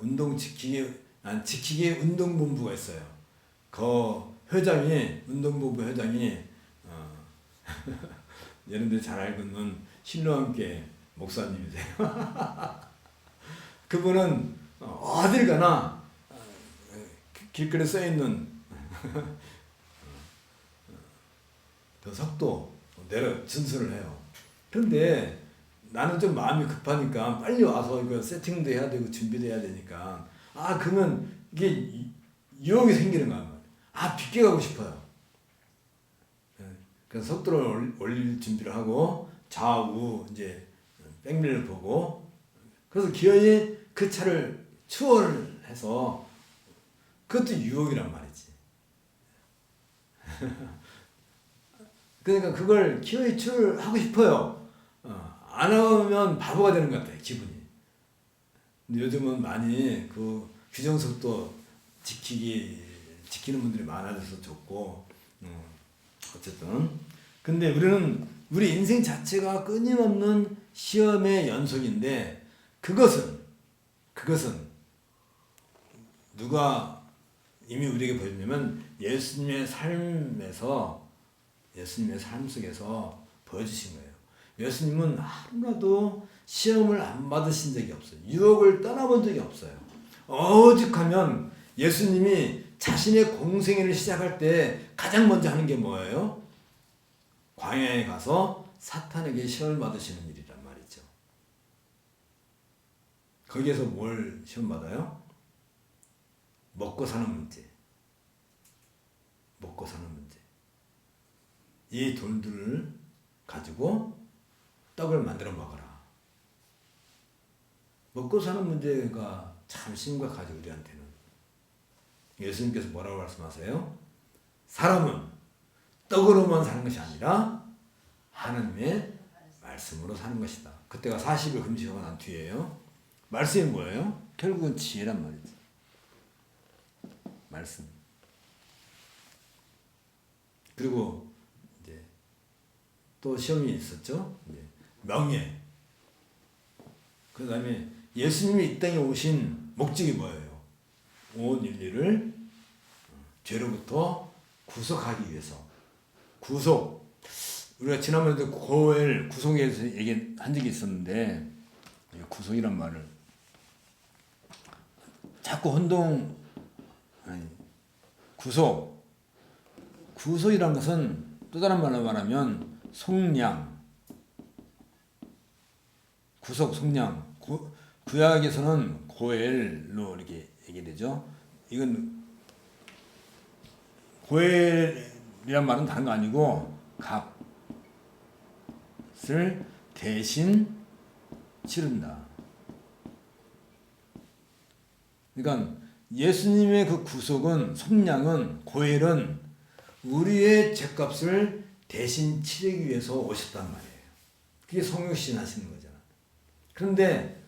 운동 지키기 운동본부가 있어요. 그 회장이 운동본부 회장이 여러분들이 잘 알고 있는 신로함께 목사님이세요. 그분은 어딜 가나 길거리에 써있는 그 속도 내려 준수를 해요. 그런데 나는 좀 마음이 급하니까 빨리 와서 이거 세팅도 해야 되고 준비도 해야 되니까 그러면 이게 유혹이 생기는 거야. 빗게 가고 싶어요. 그래서 속도를 올릴 준비를 하고 좌우 이제 백미러를 보고 그래서 기어이 그 차를 추월해서 그것도 유혹이란 말이지. 그러니까 그걸 기어이 추월하고 싶어요. 안 하면 바보가 되는 것 같아요, 기분이. 근데 요즘은 많이 그 규정속도 지키는 분들이 많아져서 좋고, 어쨌든. 근데 우리 인생 자체가 끊임없는 시험의 연속인데, 그것은 누가 이미 우리에게 보여주냐면 예수님의 삶 속에서 보여주신 거예요. 예수님은 하루라도 시험을 안 받으신 적이 없어요. 유혹을 떠나본 적이 없어요. 오죽하면 예수님이 자신의 공생애를 시작할 때 가장 먼저 하는 게 뭐예요? 광야에 가서 사탄에게 시험을 받으시는 일이란 말이죠. 거기에서 뭘 시험 받아요? 먹고 사는 문제. 이 돌들을 가지고 떡을 만들어 먹어라. 먹고 사는 문제가 참 심각하죠, 우리한테는. 예수님께서 뭐라고 말씀하세요? 사람은 떡으로만 사는 것이 아니라 하나님의 말씀으로 사는 것이다. 그때가 40일 금식하고 난 뒤에요. 말씀이 뭐예요? 결국은 지혜란 말이지. 말씀. 그리고 이제 또 시험이 있었죠. 명예. 그 다음에 예수님이 이 땅에 오신 목적이 뭐예요? 온 인류를 죄로부터 구속하기 위해서. 구속. 우리가 지난번에도 고엘 구속에 대해서 얘기한 적이 있었는데, 구속이란 말을 자꾸 구속이란 것은 또 다른 말로 말하면 속량. 구속, 속량. 구약에서는 고엘로 이렇게 얘기되죠. 이건 고엘이란 말은 다른 거 아니고 값을 대신 치른다. 그러니까 예수님의 그 구속은, 속량은, 고엘은 우리의 죄값을 대신 치르기 위해서 오셨단 말이에요. 그게 성육신 하시는 거잖아. 그런데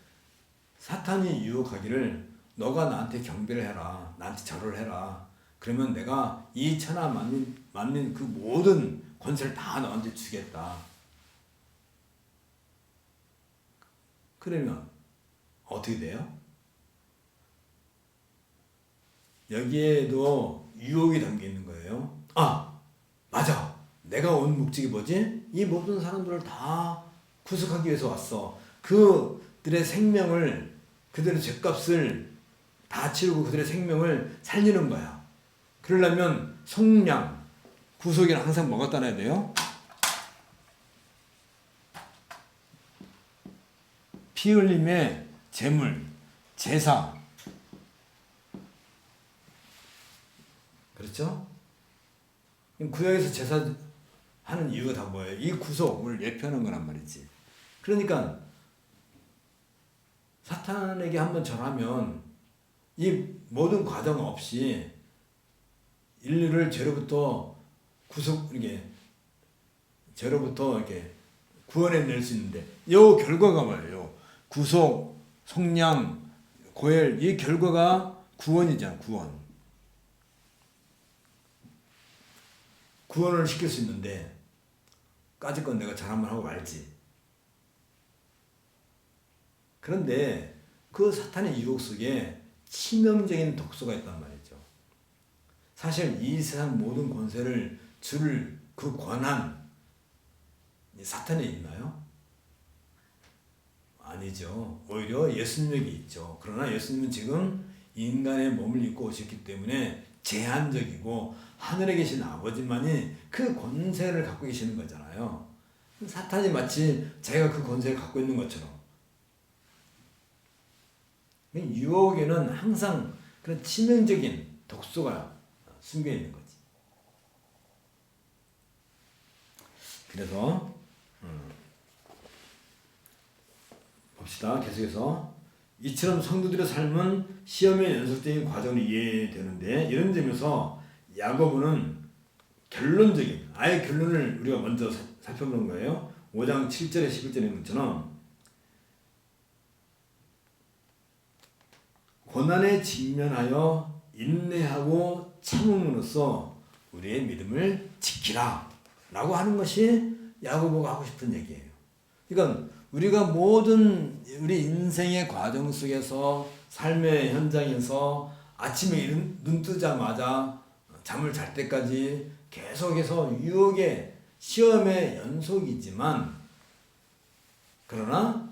사탄이 유혹하기를 너가 나한테 경배를 해라. 나한테 절을 해라. 그러면 내가 이 천하 만민 그 모든 권세를 다 너한테 주겠다. 그러면 어떻게 돼요? 여기에도 유혹이 담겨 있는 거예요. 맞아. 내가 온 목적이 뭐지? 이 모든 사람들을 다 구속하기 위해서 왔어. 그들의 생명을, 그들의 죄값을 다 치르고 그들의 생명을 살리는 거야. 그러려면 속량, 구속에는 항상 뭐가 따라야 돼요? 피 흘림의 제물, 제사. 그렇죠? 구약에서 제사하는 이유가 다 뭐예요? 이 구속을 예표하는 거란 말이지. 그러니까 사탄에게 한번 절하면 이 모든 과정 없이 인류를 죄로부터 이렇게 구원해낼 수 있는데, 이 결과가 뭐예요? 구속, 속량, 고엘, 이 결과가 구원이잖아, 구원. 구원을 시킬 수 있는데, 까짓 건 내가 잘 한번 하고 말지. 그런데 그 사탄의 유혹 속에 치명적인 독소가 있단 말이죠. 사실 이 세상 모든 권세를 줄 그 권한, 사탄에 있나요? 아니죠. 오히려 예수님에게 있죠. 그러나 예수님은 지금 인간의 몸을 입고 오셨기 때문에 제한적이고 하늘에 계신 아버지만이 그 권세를 갖고 계시는 거잖아요. 사탄이 마치 자기가 그 권세를 갖고 있는 것처럼. 유혹에는 항상 그런 치명적인 독소가 숨겨 있는 거지. 그래서 봅시다. 계속해서 이처럼 성도들의 삶은 시험의 연속적인 과정을 이해되는데 이런 점에서 야고보는 결론적인 아예 결론을 우리가 먼저 살펴보는 거예요. 5장 7절에 11절에 있는 것처럼 고난에 직면하여 인내하고 참음으로써 우리의 믿음을 지키라 라고 하는 것이 야고보가 하고 싶은 얘기예요. 그러니까 우리가 모든 우리 인생의 과정 속에서 삶의 현장에서 아침에 눈 뜨자마자 잠을 잘 때까지 계속해서 유혹의 시험의 연속이지만 그러나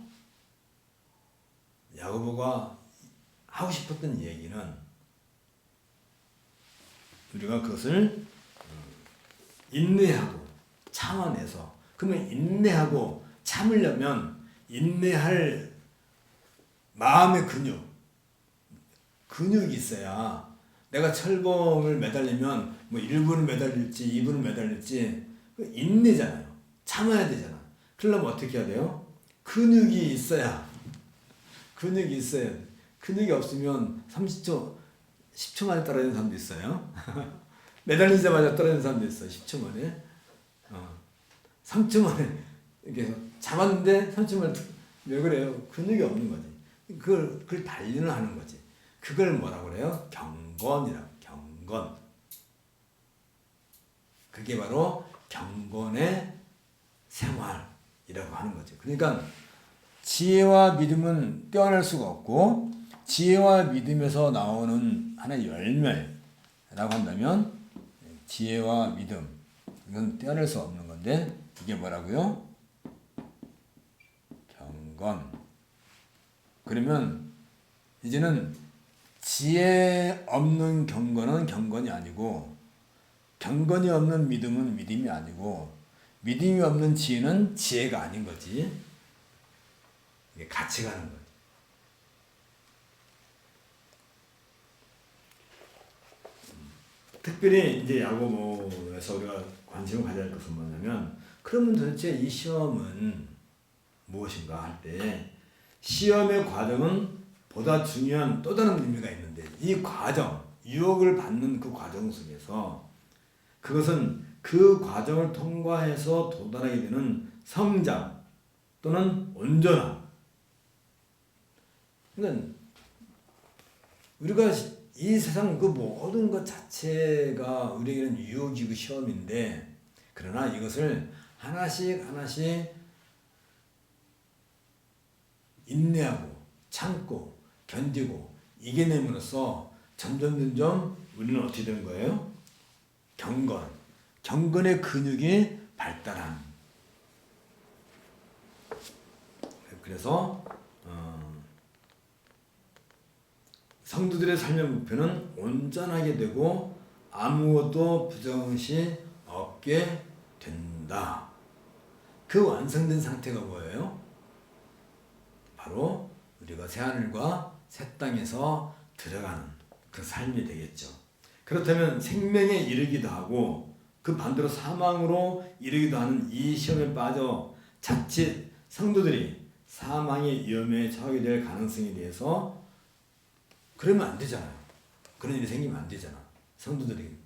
야고보가 하고 싶었던 얘기는 우리가 그것을 인내하고 참아내서 그러면 인내하고 참으려면 인내할 마음의 근육이 있어야 내가 철봉을 매달리면 뭐 1분은 매달릴지 2분은 매달릴지 인내잖아요. 참아야 되잖아. 그러려면 어떻게 해야 돼요? 근육이 있어야 근육이 없으면 30초 10초 만에 떨어지는 사람도 있어요. 매달리자마자 떨어지는 사람도 있어요. 10초 만에 3초 만에 이렇게 잡았는데 3초 만에 왜 그래요? 근육이 없는 거지. 그걸 단련을 하는 거지. 그걸 뭐라고 그래요? 경건이라고. 경건. 그게 바로 경건의 생활이라고 하는 거죠. 그러니까 지혜와 믿음은 떼어낼 수가 없고 지혜와 믿음에서 나오는 하나의 열매라고 한다면 지혜와 믿음 이건 떼어낼 수 없는 건데 이게 뭐라고요? 경건. 그러면 이제는 지혜 없는 경건은 경건이 아니고 경건이 없는 믿음은 믿음이 아니고 믿음이 없는 지혜는 지혜가 아닌 거지. 이게 같이 가는 거지. 특별히 이제 야고보에서 우리가 관심을 가져야 할 것은 뭐냐면 그러면 도대체 이 시험은 무엇인가 할 때 시험의 과정은 보다 중요한 또 다른 의미가 있는데 이 과정, 유혹을 받는 그 과정 속에서 그것은 그 과정을 통과해서 도달하게 되는 성장 또는 온전함. 그러니까 우리가 이 세상 그 모든 것 자체가 우리에게는 유혹이고 시험인데 그러나 이것을 하나씩 인내하고 참고 견디고 이겨냄으로써 점점 우리는 어떻게 되는 거예요? 경건의 근육이 발달한. 그래서 성도들의 삶의 목표는 온전하게 되고 아무것도 부정시 없게 된다. 그 완성된 상태가 뭐예요? 바로 우리가 새하늘과 새 땅에서 들어가는 그 삶이 되겠죠. 그렇다면 생명에 이르기도 하고 그 반대로 사망으로 이르기도 하는 이 시험에 빠져 자칫 성도들이 사망의 위험에 처하게 될 가능성에 대해서 그러면 안 되잖아요. 그런 일이 생기면 안 되잖아. 성도들이.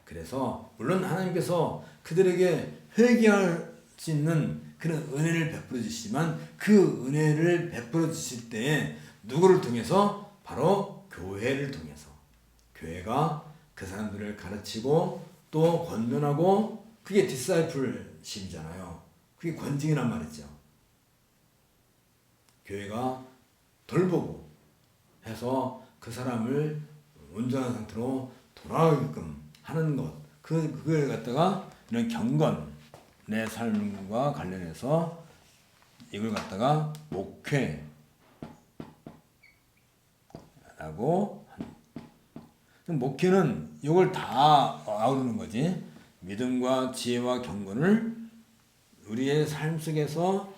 그래서 물론 하나님께서 그들에게 회개할 수 있는 그런 은혜를 베풀어 주시지만 그 은혜를 베풀어 주실 때에 누구를 통해서? 바로 교회를 통해서. 교회가 그 사람들을 가르치고 또 권면하고 그게 디사이플십이잖아요. 그게 권징이란 말이죠. 교회가 돌보고 해서 그 사람을 온전한 상태로 돌아가게끔 하는 것. 그걸 갖다가 이런 경건의 삶과 관련해서 이걸 갖다가 목회라고. 목회는 이걸 다 아우르는 거지. 믿음과 지혜와 경건을 우리의 삶 속에서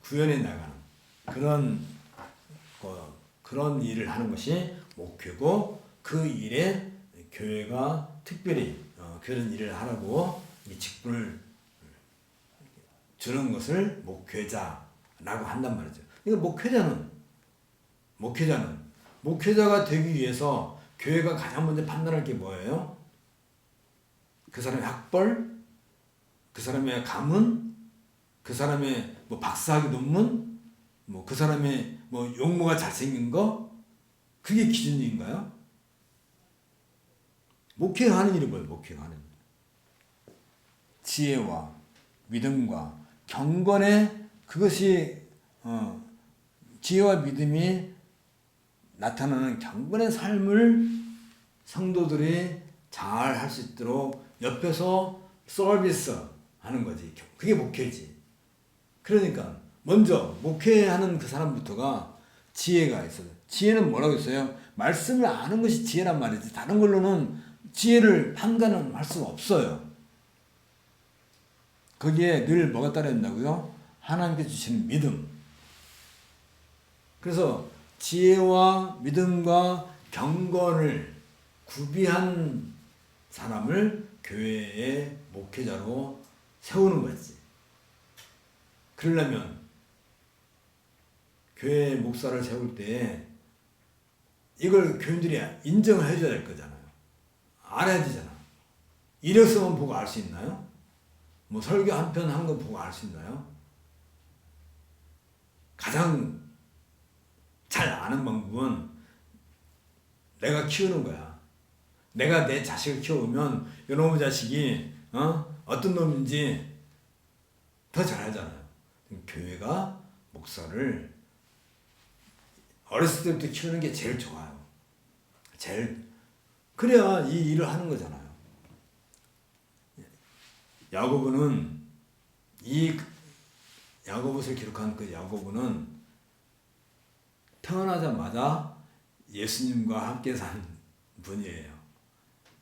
구현해 나가는 그런 일을 하는 것이 목회고 그 일에 교회가 특별히 그런 일을 하라고 이 직분을 주는 것을 목회자라고 한단 말이죠. 그러니까 목회자는 목회자가 되기 위해서 교회가 가장 먼저 판단할 게 뭐예요? 그 사람의 학벌, 그 사람의 가문, 그 사람의 뭐 박사학위 논문, 뭐 그 사람의 뭐 용모가 잘생긴 거, 그게 기준인가요? 목회하는 일이 뭐예요? 목회하는 일. 지혜와 믿음과 경건의 그것이 지혜와 믿음이 나타나는 경건의 삶을 성도들이 잘 할 수 있도록 옆에서 서비스 하는 거지. 그게 목회지. 그러니까 먼저 목회하는 그 사람부터가 지혜가 있어요. 지혜는 뭐라고 했어요? 말씀을 아는 것이 지혜란 말이지. 다른 걸로는 지혜를 판단은 할 수가 없어요. 거기에 늘 뭐가 따라 된다고요? 하나님께 주시는 믿음. 그래서 지혜와 믿음과 경건을 구비한 사람을 교회의 목회자로 세우는 거지. 그러려면 교회 목사를 세울 때 이걸 교인들이 인정을 해줘야 될 거잖아요. 알아야 되잖아. 이력서만 보고 알 수 있나요? 뭐 설교 한 편 한 거 보고 알 수 있나요? 가장 잘 아는 방법은 내가 키우는 거야. 내가 내 자식을 키우면 이놈의 자식이 어떤 놈인지 더 잘 알잖아요. 교회가 목사를 어렸을 때부터 키우는 게 제일 좋아요. 그래야 이 일을 하는 거잖아요. 야고보는 이 야고보서를 기록한 그 야고보는 태어나자마자 예수님과 함께 산 분이에요.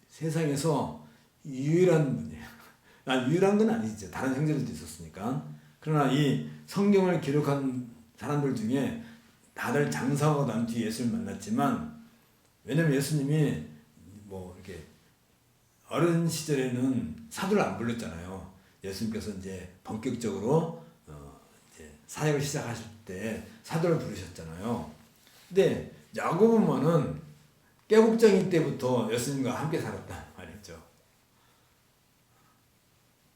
세상에서 유일한 분이에요. 유일한 건 아니죠. 다른 형제들도 있었으니까. 그러나 이 성경을 기록한 사람들 중에 다들 장사하고 난 뒤에 예수를 만났지만, 왜냐면 예수님이 뭐 이렇게 어린 시절에는 사도를 안 불렀잖아요. 예수님께서 이제 본격적으로 이제 사역을 시작하실 때 사도를 부르셨잖아요. 근데 야고보만은 깨국장인 때부터 예수님과 함께 살았단 말이죠.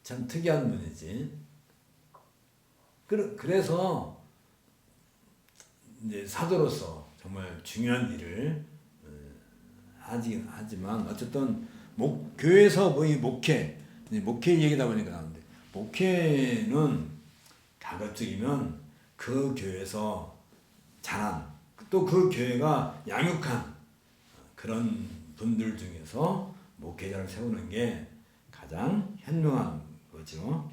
참 특이한 분이지. 그래서 이제 사도로서 정말 중요한 일을 하긴 하지만, 어쨌든 교회에서 뭐 이 목회 얘기다 보니까 나오는데, 목회는 가급적이면 그 교회에서 자란, 또 그 교회가 양육한 그런 분들 중에서 목회자를 세우는 게 가장 현명한 거죠.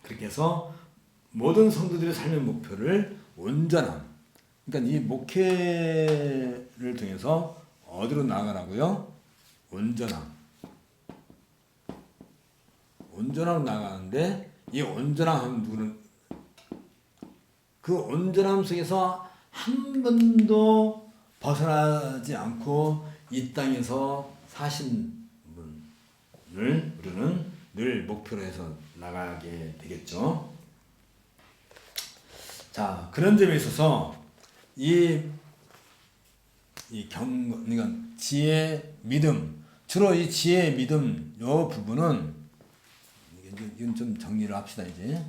그렇게 해서 모든 성도들의 삶의 목표를 온전함, 그러니까 이 목회를 통해서 어디로 나아가라고요? 온전함으로 나가는데, 이 온전함은 누구는, 그 온전함 속에서 한 번도 벗어나지 않고 이 땅에서 사신 분을 우리는 늘 목표로 해서 나가게 되겠죠. 자, 그런 점에 있어서 그러니까 지혜, 믿음, 주로 이 지혜, 믿음 요 부분은 이건 좀 정리를 합시다. 이제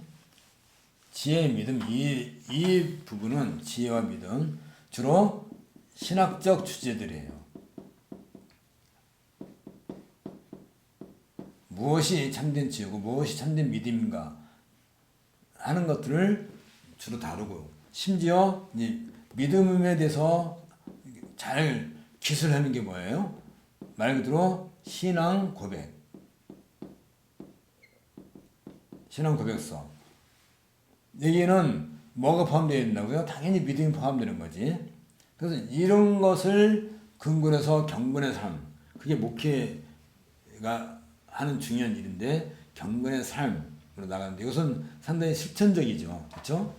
지혜, 믿음 이 부분은, 지혜와 믿음 주로 신학적 주제들이에요. 무엇이 참된 지혜고 무엇이 참된 믿음인가 하는 것들을 주로 다루고, 심지어 믿음에 대해서 잘 기술하는 게 뭐예요? 말 그대로 신앙 고백서. 여기에는 뭐가 포함되어 있다고요? 당연히 믿음이 포함되는 거지. 그래서 이런 것을 근거로 해서 경건의 삶, 그게 목회가 하는 중요한 일인데, 경건의 삶으로 나가는데, 이것은 상당히 실천적이죠. 그렇죠?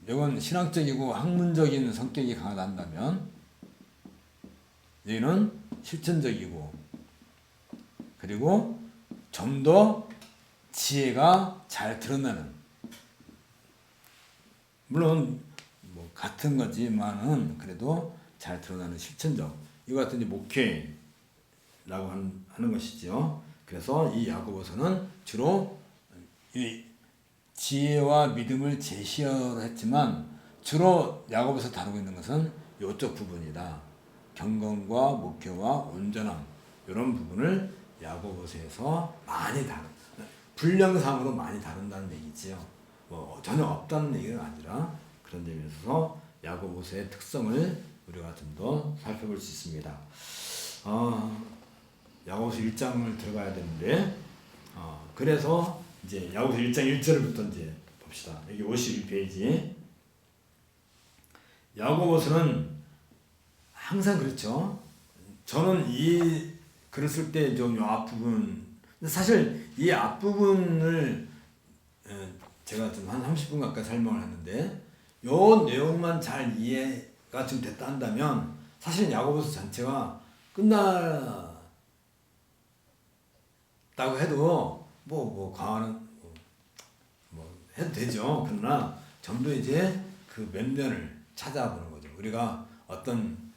이건 신학적이고 학문적인 성격이 강하다면, 여기는 실천적이고, 그리고 좀 더 지혜가 잘 드러나는, 물론 뭐 같은 거지만은 그래도 잘 드러나는 실천적 이거 같은 이제 목회라고 하는 것이죠. 그래서 이 야고보서는 주로 이 지혜와 믿음을 제시하려 했지만 주로 야고보서 다루고 있는 것은 이쪽 부분이다. 경건과 목회와 온전함 이런 부분을 야고보서에서 많이 분량상으로 많이 다룬다는 얘기지요. 뭐 전혀 없다는 얘기가 아니라 그런 점에 있어서 야고보서의 특성을 우리가 좀 더 살펴볼 수 있습니다. 야고보서 1장을 들어가야 되는데 그래서 이제 야고보서 1장 1절부터 이제 봅시다. 여기 51페이지. 야고보서는 항상 그렇죠. 저는 이 글을 쓸 때 좀 앞부분 사실 이 앞부분을 제가 좀 한 30분 가까이 설명을 했는데 요 내용만 잘 이해가 좀 됐다 한다면 사실 야고보서 전체가 끝났다고 해도 뭐 과하는 뭐 해도 되죠. 그러나 전부 이제 그 면면을 찾아보는 거죠. 우리가 어떤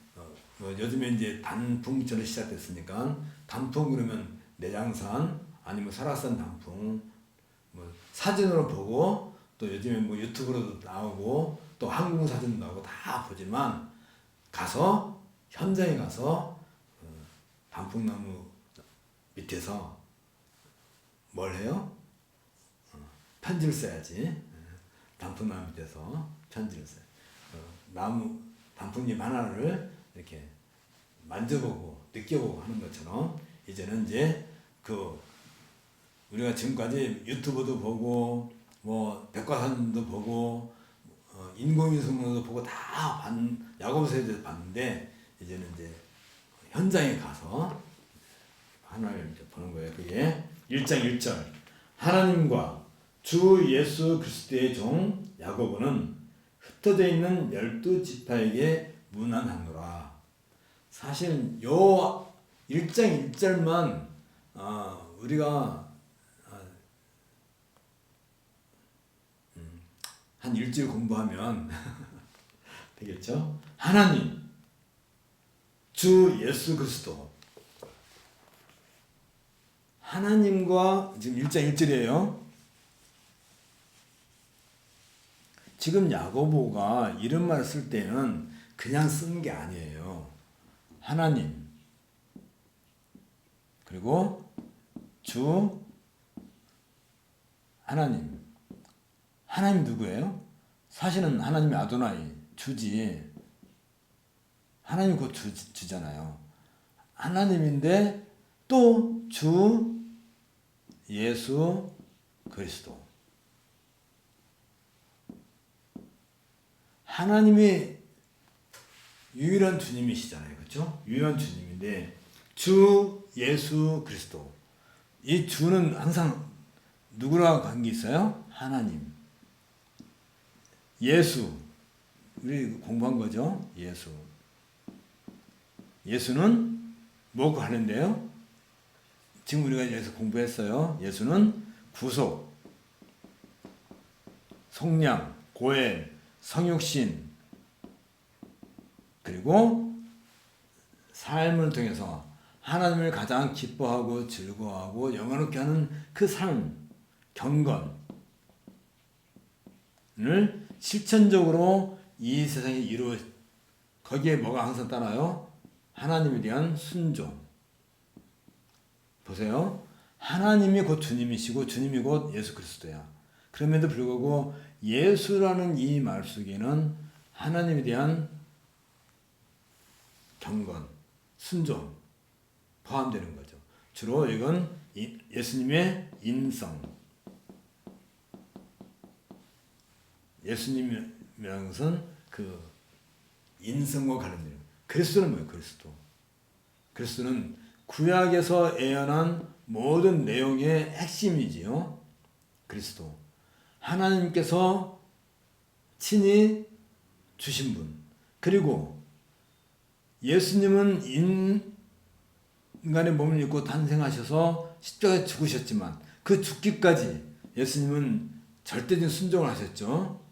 뭐 요즘에 이제 단풍철이 시작됐으니까 단풍 그러면 내장산 아니면 설악산 단풍 뭐 사진으로 보고 또 요즘에 뭐 유튜브로도 나오고 또 항공 사진도 나오고 다 보지만 가서 현장에 가서 단풍나무 밑에서 뭘 해요? 편지를 써야지. 단풍나무 밑에서 편지를 써요. 나무 단풍잎 하나를 이렇게 만져보고 느껴보고 하는 것처럼 이제는 이제 그 우리가 지금까지 유튜브도 보고 뭐 백과사전도 보고 인공위성도 보고 다 야고보서에 대해서 봤는데 이제는 이제 현장에 가서 하나를 이제 보는 거예요. 그게 1장 1절 하나님과 주 예수 그리스도의 종 야고보는 흩어져 있는 12지파에게 문안하노라. 사실 요 1장 1절만 우리가 한 일주일 공부하면 되겠죠? 하나님, 주 예수 그리스도 하나님과 지금 1장 1절이에요. 지금 야고보가 이런 말을 쓸 때는 그냥 쓴 게 아니에요. 하나님 그리고 주 하나님 누구예요? 사실은 하나님이 아도나이 주지. 하나님 곧 주잖아요. 하나님인데 또 주 예수 그리스도 하나님이 유일한 주님이시잖아요. 그렇죠? 유일한 주님인데 주 예수 그리스도 이 주는 항상 누구랑 관계 있어요? 하나님. 예수 우리 공부한 거죠. 예수는 뭐고 하는데요? 지금 우리가 여기서 공부했어요. 예수는 구속, 속량, 고엘, 성육신 그리고 삶을 통해서 하나님을 가장 기뻐하고 즐거워하고 영화롭게 하는 그 삶, 경건을 실천적으로 이 세상에 거기에 뭐가 항상 따라요? 하나님에 대한 순종. 보세요. 하나님이 곧 주님이시고 주님이 곧 예수 그리스도야. 그럼에도 불구하고 예수라는 이 말 속에는 하나님에 대한 경건, 순종 포함되는 거죠. 주로 이건 예수님의 인성. 예수님이라는 것은 그 인성과 관련돼요. 그리스도는 뭐예요? 그리스도는 구약에서 예언한 모든 내용의 핵심이지요. 그리스도. 하나님께서 친히 주신 분. 그리고 예수님은 인간의 몸을 입고 탄생하셔서 십자가에 죽으셨지만 그 죽기까지 예수님은 절대적인 순종을 하셨죠.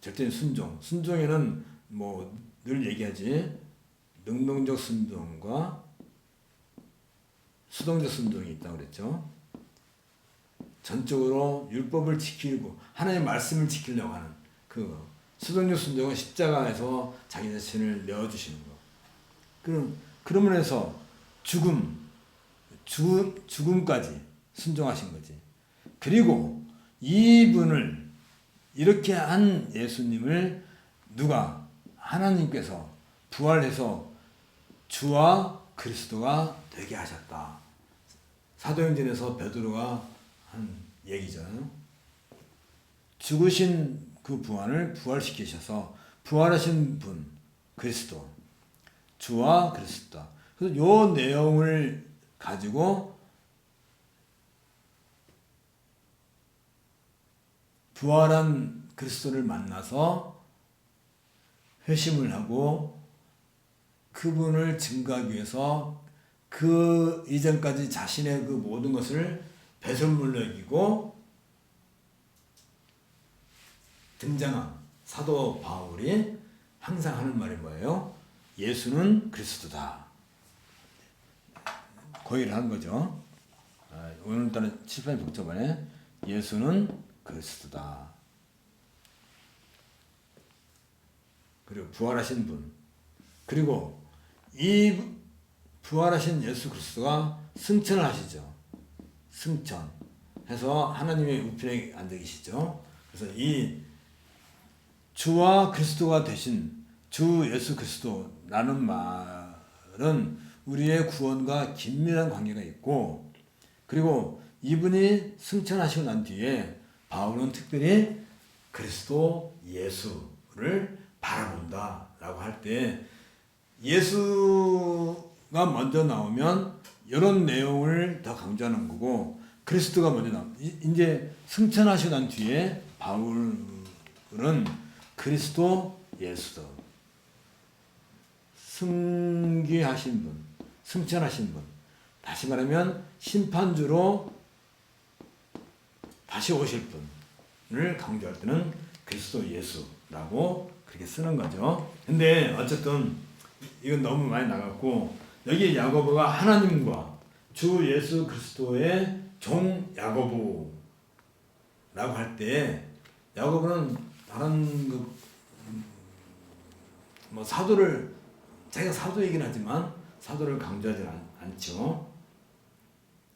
절대 순종. 순종에는 늘 얘기하지. 능동적 순종과 수동적 순종이 있다고 그랬죠. 전적으로 율법을 지키고 하나님의 말씀을 지키려고 하는 그 수동적 순종은 십자가에서 자기 자신을 내어주시는 거. 그런 면에서 죽음까지 순종하신 거지. 그리고 이분을 이렇게 한 예수님을 누가 하나님께서 부활해서 주와 그리스도가 되게 하셨다. 사도행전에서 베드로가 한 얘기잖아요. 죽으신 그 부활을 부활시키셔서 부활하신 분 그리스도, 주와 그리스도다. 그래서 요 내용을 가지고 부활한 그리스도를 만나서 회심을 하고 그분을 증거하기 위해서 그 이전까지 자신의 그 모든 것을 배설물로 여기고 등장한 사도 바울이 항상 하는 말이 뭐예요? 예수는 그리스도다. 고의를 한 거죠. 오늘따라 7편 복잡하네. 예수는 그리스도다. 그리고 부활하신 분. 그리고 이 부활하신 예수 그리스도가 승천을 하시죠. 승천해서 하나님의 우편에 앉아 계시죠. 그래서 이 주와 그리스도가 되신 주 예수 그리스도라는 말은 우리의 구원과 긴밀한 관계가 있고, 그리고 이분이 승천하시고 난 뒤에 바울은 특별히 그리스도 예수를 바라본다 라고 할 때 예수가 먼저 나오면 이런 내용을 더 강조하는 거고, 그리스도가 먼저 나오면 이제 승천하시고 난 뒤에 바울은 그리스도 예수도 승귀하신 분, 승천하신 분, 다시 말하면 심판주로 다시 오실 분을 강조할 때는 그리스도 예수라고 그렇게 쓰는 거죠. 근데 어쨌든 이건 너무 많이 나갔고, 여기 야고보가 하나님과 주 예수 그리스도의 종 야고보라고 할 때, 야고보는 다른 사도를, 자기가 사도이긴 하지만 사도를 강조하지 않죠.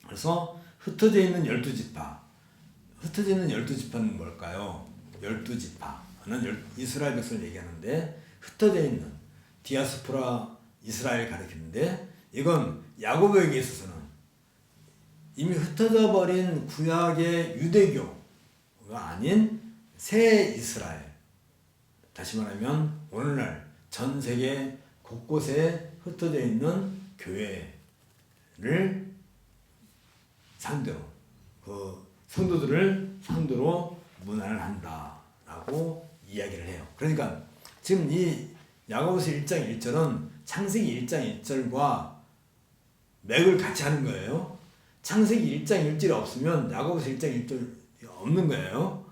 그래서 흩어져 있는 12지파. 흩어져 있는 12지파는 뭘까요? 12지파는 이스라엘 백성을 얘기하는데, 흩어져 있는 디아스포라 이스라엘 가리키는데, 이건 야고보에게 있어서는 이미 흩어져 버린 구약의 유대교가 아닌 새 이스라엘, 다시 말하면 오늘날 전 세계 곳곳에 흩어져 있는 교회를 상대로, 그 성도들을 상대로 문안을 한다라고 이야기를 해요. 그러니까 지금 이 야고보서 1장 1절은 창세기 1장 1절과 맥을 같이 하는 거예요. 창세기 1장 1절이 없으면 야고보서 1장 1절이 없는 거예요.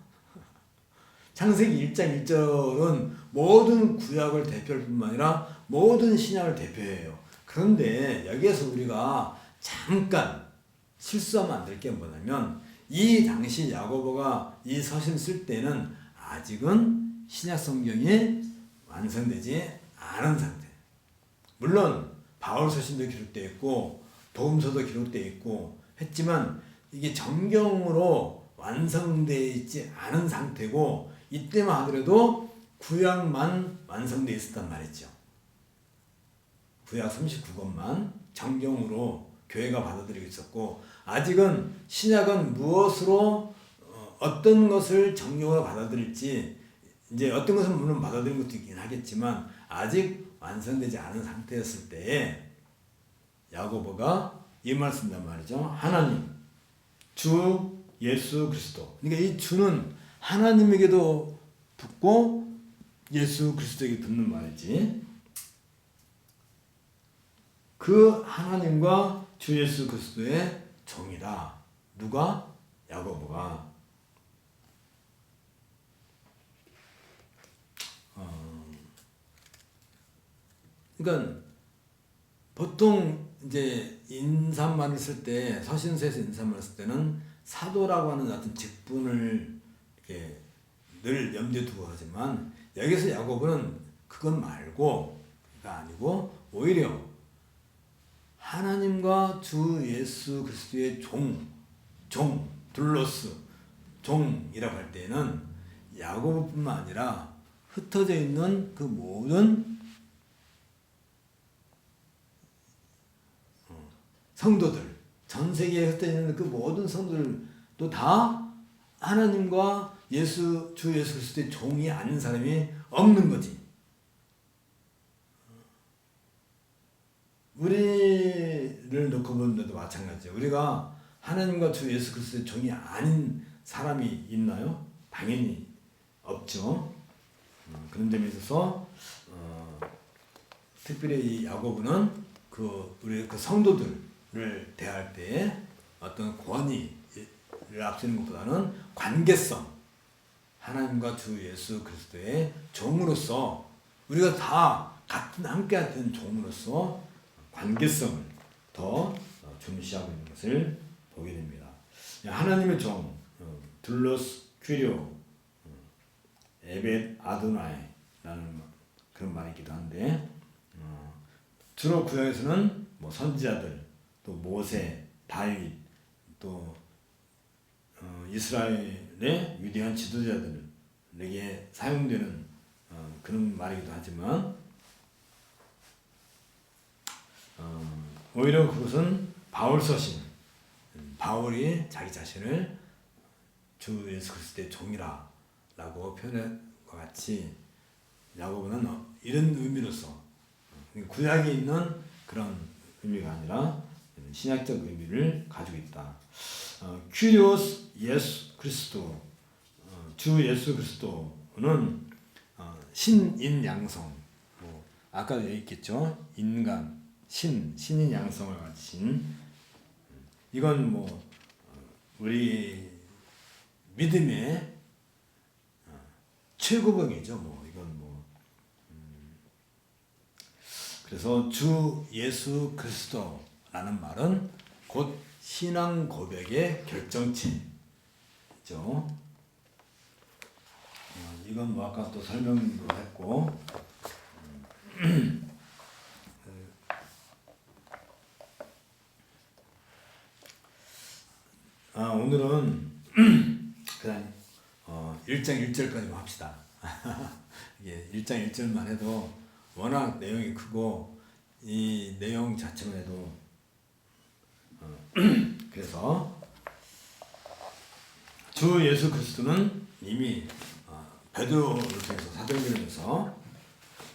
창세기 1장 1절은 모든 구약을 대표할 뿐만 아니라 모든 신약을 대표해요. 그런데 여기에서 우리가 잠깐 실수하면 안 될 게 뭐냐면, 이 당시 야고보가 이 서신 쓸 때는 아직은 신약 성경이 완성되지 않은 상태. 물론 바울 서신도 기록되어 있고 도움서도 기록되어 있고 했지만 이게 정경으로 완성되어 있지 않은 상태고, 이때만 하더라도 구약만 완성되어 있었단 말이죠. 구약 39권만 정경으로 교회가 받아들이고 있었고, 아직은 신약은 무엇으로 어떤 것을 정경으로 받아들일지, 이제 어떤 것은 물론 받아들인 것도 있긴 하겠지만 아직 완성되지 않은 상태였을 때에 야고보가 이 말씀단 말이죠. 하나님, 주 예수 그리스도. 그러니까 이 주는 하나님에게도 붙고 예수 그리스도에게 붙는 말이지. 그 하나님과 주 예수 그리스도의 종이다. 누가? 야고보가. 그러니까 보통 이제 인사말을 쓸 때, 서신서에서 인사말을 쓸 때는 사도라고 하는 어떤 직분을 이렇게 늘 염두에 두고 하지만, 여기서 야고보는 그건 말고, 가 아니고 오히려 하나님과 주 예수 그리스도의 둘로스 종이라고 할 때는 야고보뿐만 아니라 흩어져 있는 그 모든 성도들, 전 세계에 흩어져 있는 그 모든 성도들도 다 하나님과 주 예수 그리스도의 종이 아닌 사람이 없는 거지. 우리를 놓고 보는데도 마찬가지예요. 우리가 하나님과 주 예수 그리스도의 종이 아닌 사람이 있나요? 당연히 없죠. 그런 점에 있어서 특별히 이 야고보는 우리 그 성도들을 대할 때 어떤 권위를 앞세우는 것보다는 관계성, 하나님과 주 예수 그리스도의 종으로서, 우리가 다 같은 함께 같은 종으로서 관계성을 더 중시하고 있는 것을 보게 됩니다. 하나님의 종, 둘로스 퀴리오, 에벳 아도나이라는 그런 말이 있기도 한데, 주로 구약에서는 뭐 선지자들, 또 모세, 다윗, 또 이스라엘의 위대한 지도자들에게 사용되는 그런 말이기도 하지만, 오히려 그것은 바울 서신, 바울이 자기 자신을 주 예수 그리스도의 종이라고 표현한 것 같이, 야고보는 이런 의미로서 구약에 있는 그런 의미가 아니라 신약적 의미를 가지고 있다. 큐리오스 예수 그리스도, 주 예수 그리스도는 신인 양성, 뭐 아까도 얘기했겠죠. 인간, 신인 양성을 가지신, 이건 뭐 우리 믿음의 최고봉이죠. 뭐 이건 뭐 그래서 주 예수 그리스도라는 말은 곧 신앙 고백의 결정체죠. 이건 뭐 아까 또 설명도 했고, 오늘은 그냥 1장 1절까지만 합시다. 이게 1장 1절만 해도 워낙 내용이 크고, 이 내용 자체만 해도 그래서 주 예수 그리스도는 이미 베드로를 통해서, 사도행전에서,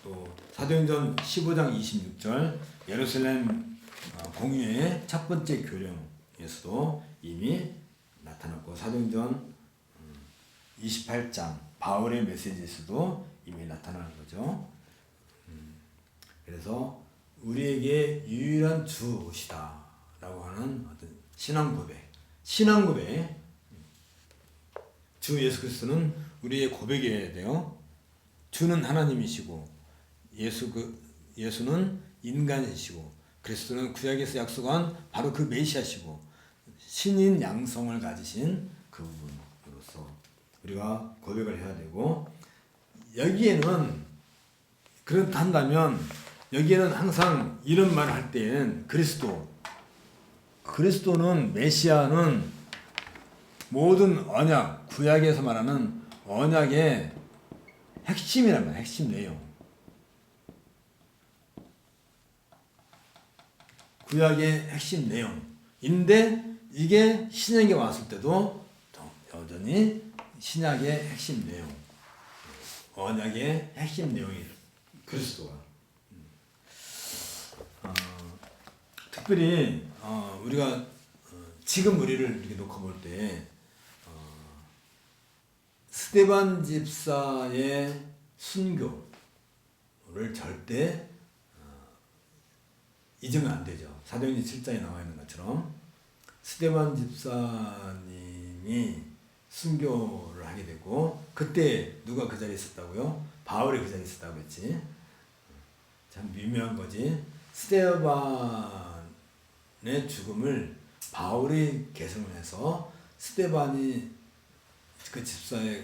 또 사도행전 15장 26절 예루살렘 공유의 첫 번째 교령에서도 이미 나타났고, 사도행전 28장 바울의 메시지에서도 이미 나타나는 거죠. 그래서 우리에게 유일한 주시다 라고 하는 어떤 신앙 고백, 주 예수 그리스도는 우리의 고백이어야 돼요. 주는 하나님이시고, 예수는 인간이시고, 그리스도는 구약에서 약속한 바로 그 메시아시고, 신인 양성을 가지신 그 부분으로서 우리가 고백을 해야 되고, 여기에는 그렇다면 여기에는 항상 이런 말을 할 때는 그리스도는, 메시아는 모든 언약, 구약에서 말하는 언약의 핵심이란 말이야. 핵심 내용. 구약의 핵심 내용인데, 이게 신약에 왔을 때도 여전히 신약의 핵심 내용, 언약의 핵심 내용이 그리스도가. 특별히 우리가 지금 우리를 이렇게 놓고 볼 때 스데반 집사의 순교를 절대 잊으면 안 되죠. 사도행전 7장에 나와 있는 것처럼 스데반 집사님이 순교를 하게 되고, 그때 누가 그 자리에 있었다고요? 바울이 그 자리에 있었다고 했지. 자, 참 미묘한 거지. 스데반의 죽음을 바울이 계승을 해서 스데반이 그 집사의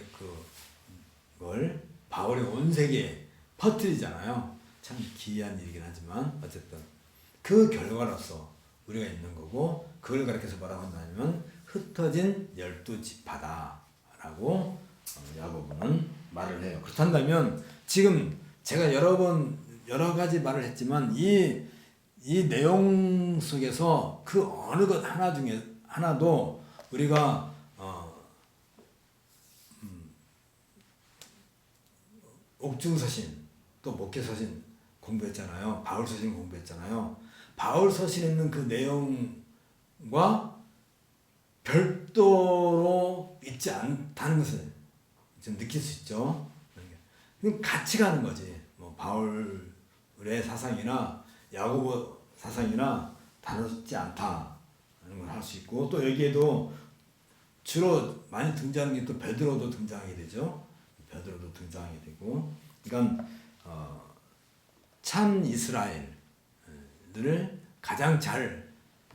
그걸 바울이 온 세계에 퍼뜨리잖아요. 참 기이한 일이긴 하지만 어쨌든 그 결과로서 우리가 있는 거고, 그걸 가르쳐서 뭐라고 한다면 흩어진 12지파다라고 야고보는 말을 해요. 그렇다면 지금 제가 여러 가지 말을 했지만 이 내용 속에서 그 어느 것 하나 중에 하나도 우리가 옥중서신 또 목회서신 공부했잖아요. 바울서신 공부했잖아요. 바울서신에 있는 그 내용과 별도로 있지 않다는 것을 좀 느낄 수 있죠. 같이 가는 거지. 뭐 바울의 사상이나 야고보 사상이나 다르지 않다는 걸 할 수 있고, 또 여기에도 주로 많이 등장하는 게 또 베드로도 등장하게 되죠. 베드로도 등장하게 되고, 그러니까 참 이스라엘을 가장 잘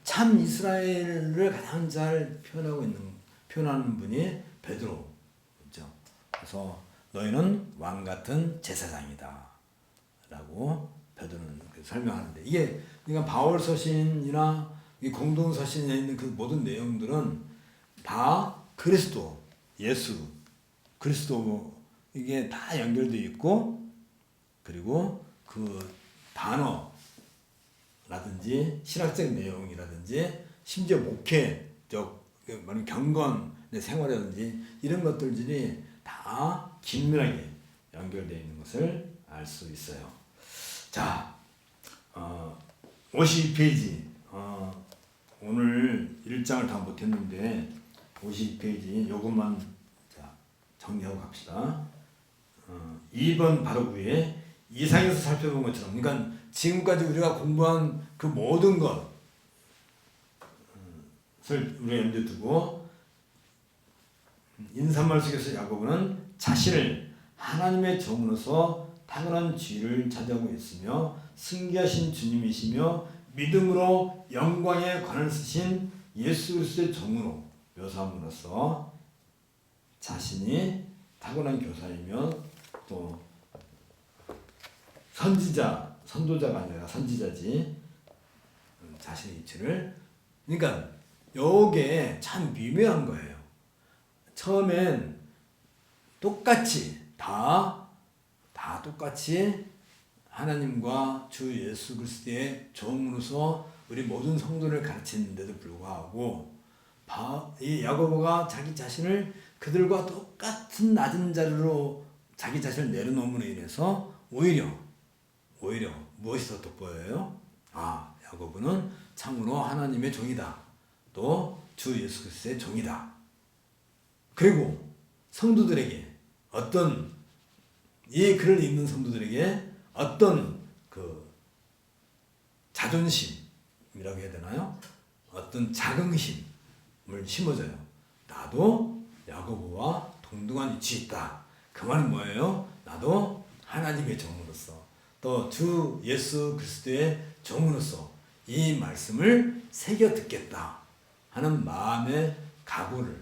참 이스라엘을 가장 잘 표현하는 분이 베드로죠. 그래서 너희는 왕 같은 제사장이다 라고 베드로는 설명하는데, 이게 그러니까 바울 서신이나 이 공동 서신에 있는 그 모든 내용들은 다 그리스도, 예수, 그리스도 이게 다 연결되어 있고, 그리고 그 단어라든지 신학적 내용이라든지 심지어 목회적 경건의 생활이라든지 이런 것들이 다 긴밀하게 연결되어 있는 것을 알 수 있어요. 자, 52페이지. 오늘 1장을 다 못했는데 52페이지 요것만 정리하고 갑시다. 2번 바로 위에 이상에서 살펴본 것처럼, 그러니까 지금까지 우리가 공부한 그 모든 것을 우리가 염두에 두고 인사말 속에서 야고보는 자신을 하나님의 종으로서 탁월한 지위를 차지하고 있으며 승귀하신 주님이시며 믿음으로 영광의 관을 쓰신 예수 그리스도의 종으로 묘사함으로써 자신이 탁월한 교사이며 또 선도자가 아니라 선지자지, 자신의 위치를, 그러니까 요게 참 미묘한 거예요. 처음엔 똑같이 다 똑같이 하나님과 주 예수 그리스도의 종으로서 우리 모든 성도를 가르치는데도 불구하고 이 야고보가 자기 자신을 그들과 똑같은 낮은 자리로 자기 자신을 내려놓음으로 인해서 오히려 무엇이 더 돋보여요? 야고보는 참으로 하나님의 종이다. 또 주 예수 그리스도의 종이다. 그리고 성도들에게 이 글을 읽는 성도들에게 어떤 그 자존심이라고 해야 되나요? 어떤 자긍심을 심어줘요. 나도 야고보와 동등한 위치에 있다. 그 말은 뭐예요? 나도 하나님의 종으로서 또 주 예수 그리스도의 종으로서 이 말씀을 새겨 듣겠다 하는 마음의 각오를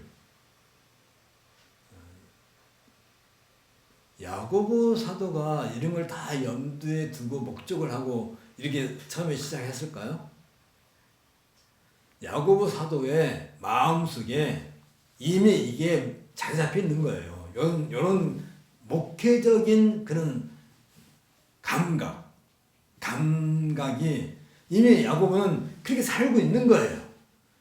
야고보 사도가 이런 걸 다 염두에 두고 목적을 하고 이렇게 처음에 시작했을까요? 야고보 사도의 마음속에 이미 이게 자리 잡혀 있는 거예요. 이런 목회적인 그런 감각이 이미 야고보는 그렇게 살고 있는 거예요.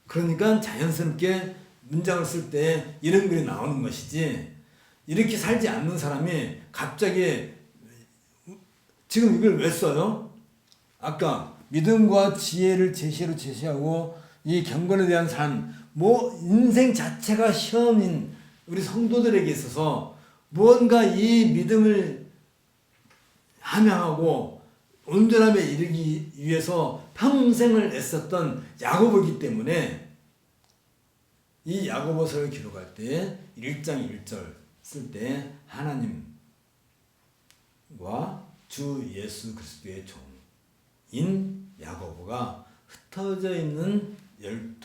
그러니까 자연스럽게 문장을 쓸 때 이런 글이 나오는 것이지, 이렇게 살지 않는 사람이 갑자기 지금 이걸 왜 써요? 아까 믿음과 지혜를 제시하고 이 경건에 대한 삶, 인생 자체가 시험인 우리 성도들에게 있어서 무언가 이 믿음을 함양하고 온전함에 이르기 위해서 평생을 애썼던 야고보이기 때문에 이 야고보서를 기록할 때 1장 1절 쓸 때 하나님과 주 예수 그리스도의 종인 야고보가 흩어져 있는 12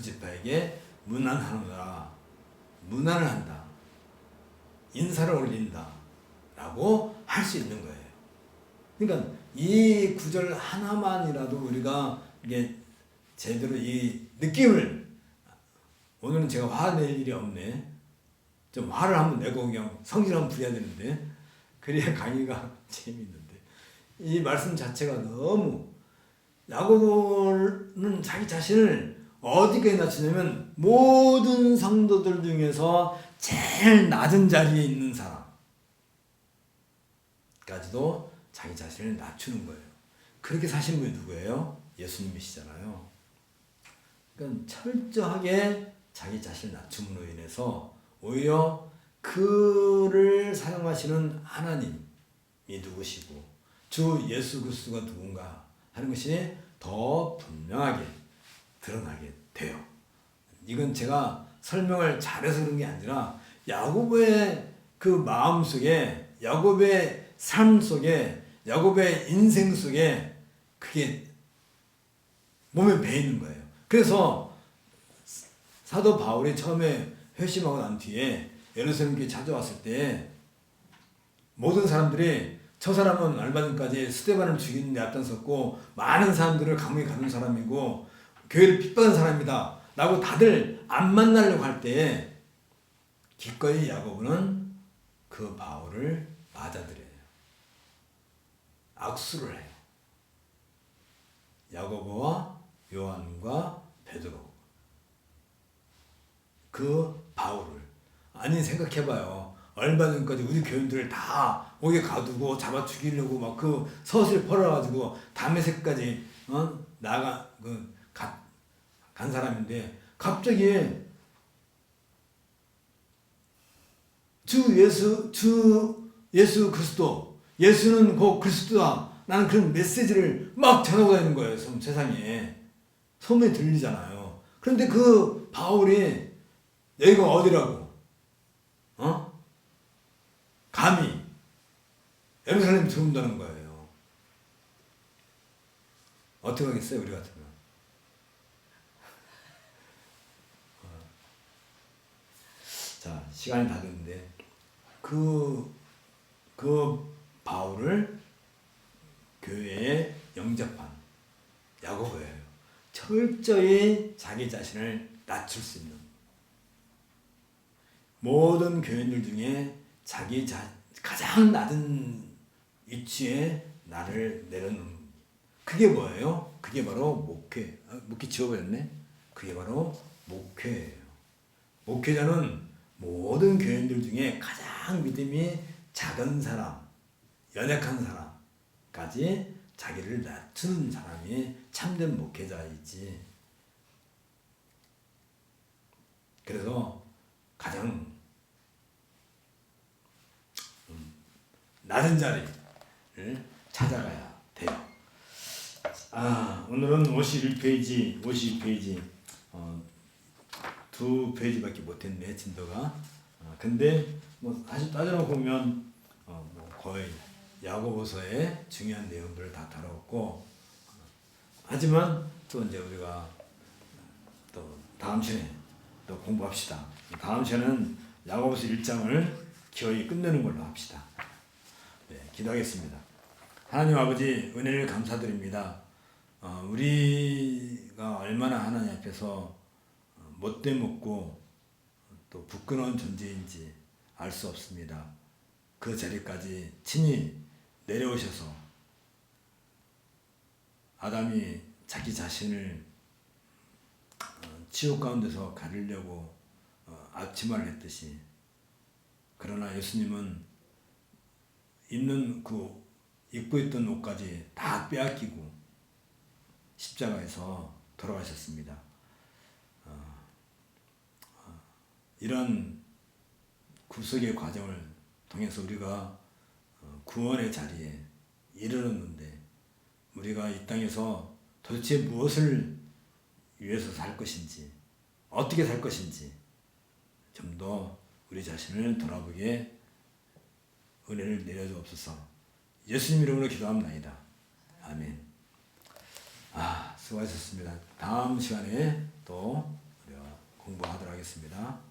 지파에게 문안하노라. 문안을 한다. 인사를 올린다. 라고 할 수 있는 거예요. 그러니까 이 구절 하나만이라도 우리가 이게 제대로 이 느낌을, 오늘은 제가 화낼 일이 없네. 좀 화를 한번 내고 그냥 성질 한번 부려야 되는데, 그래야 강의가 재미있는데. 이 말씀 자체가 너무, 야고보는 자기 자신을 어디까지 낮추냐면 모든 성도들 중에서 제일 낮은 자리에 있는 사람까지도 자기 자신을 낮추는 거예요. 그렇게 사신 분이 누구예요? 예수님이시잖아요. 그러니까 철저하게 자기 자신을 낮춤으로 인해서 오히려 그를 사용하시는 하나님이 누구시고 주 예수 그리스도가 누군가 하는 것이 더 분명하게 드러나게 돼요. 이건 제가 설명을 잘해서 그런 게 아니라 야고보의 그 마음 속에, 야고보의 삶 속에, 야고보의 인생 속에 그게 몸에 배이는 거예요. 그래서 사도 바울이 처음에 회심하고 난 뒤에 예루살렘 교회 찾아왔을 때 모든 사람들이 저 사람은 얼마 전까지 스데반을 죽이는 데 앞장섰고 많은 사람들을 감옥에 가둔 사람이고 교회를 핍박한 사람이다 라고 다들 안 만나려고 할 때에 기꺼이 야고보는 그 바울을 맞아들여요. 악수를 해요. 야고보와 요한과 베드로, 그 바울을. 아니 생각해봐요. 얼마 전까지 우리 교인들을 다 옥에 가두고 잡아 죽이려고 막 그 서실 벌어가지고 다메섹까지 간 사람인데 갑자기 주 예수 그리스도, 예수는 곧 그리스도다, 나는 그런 메시지를 막 전하고 다니는 거예요. 세상에 소문이 들리잖아요. 그런데 그 바울이 여기가 어디라고 감히 예루살렘에 들어온다는 거예요. 어떻게 하겠어요, 우리 같으면? 자, 시간이 다 됐는데 그 바울을 교회에 영접한 야고보예요. 철저히 자기 자신을 낮출 수 있는, 모든 교인들 중에 가장 낮은 위치에 나를 내려놓는, 그게 뭐예요? 그게 바로 목회. 목회 지워버렸네. 그게 바로 목회예요. 목회자는 모든 교인들 중에 가장 믿음이 작은 사람, 연약한 사람까지 자기를 낮추는 사람이 참된 목회자이지. 그래서 가장 낮은 자리를 찾아가야 돼요. 오늘은 52페이지 2페이지밖에 못했네, 진도가. 근데 뭐 사실 따져놓고 보면 뭐 거의 야고보서의 중요한 내용들을 다 다뤘고, 하지만 또 이제 우리가 또 다음 시간에 또 공부합시다. 다음 시간은 야고보서 1장을 기어이 끝내는 걸로 합시다. 네, 기도하겠습니다. 하나님 아버지, 은혜를 감사드립니다. 우리가 얼마나 하나님 앞에서 못돼 먹고 또 부끄러운 존재인지 알 수 없습니다. 그 자리까지 친히 내려오셔서 아담이 자기 자신을 지옥 가운데서 가리려고 앞치마를 했듯이, 그러나 예수님은 입고 있던 옷까지 다 빼앗기고 십자가에서 돌아가셨습니다. 이런 구속의 과정을 통해서 우리가 구원의 자리에 이르렀는데, 우리가 이 땅에서 도대체 무엇을 위해서 살 것인지, 어떻게 살 것인지 좀 더 우리 자신을 돌아보게 은혜를 내려주옵소서. 예수님 이름으로 기도합니다. 아멘. 수고하셨습니다. 다음 시간에 또 우리가 공부하도록 하겠습니다.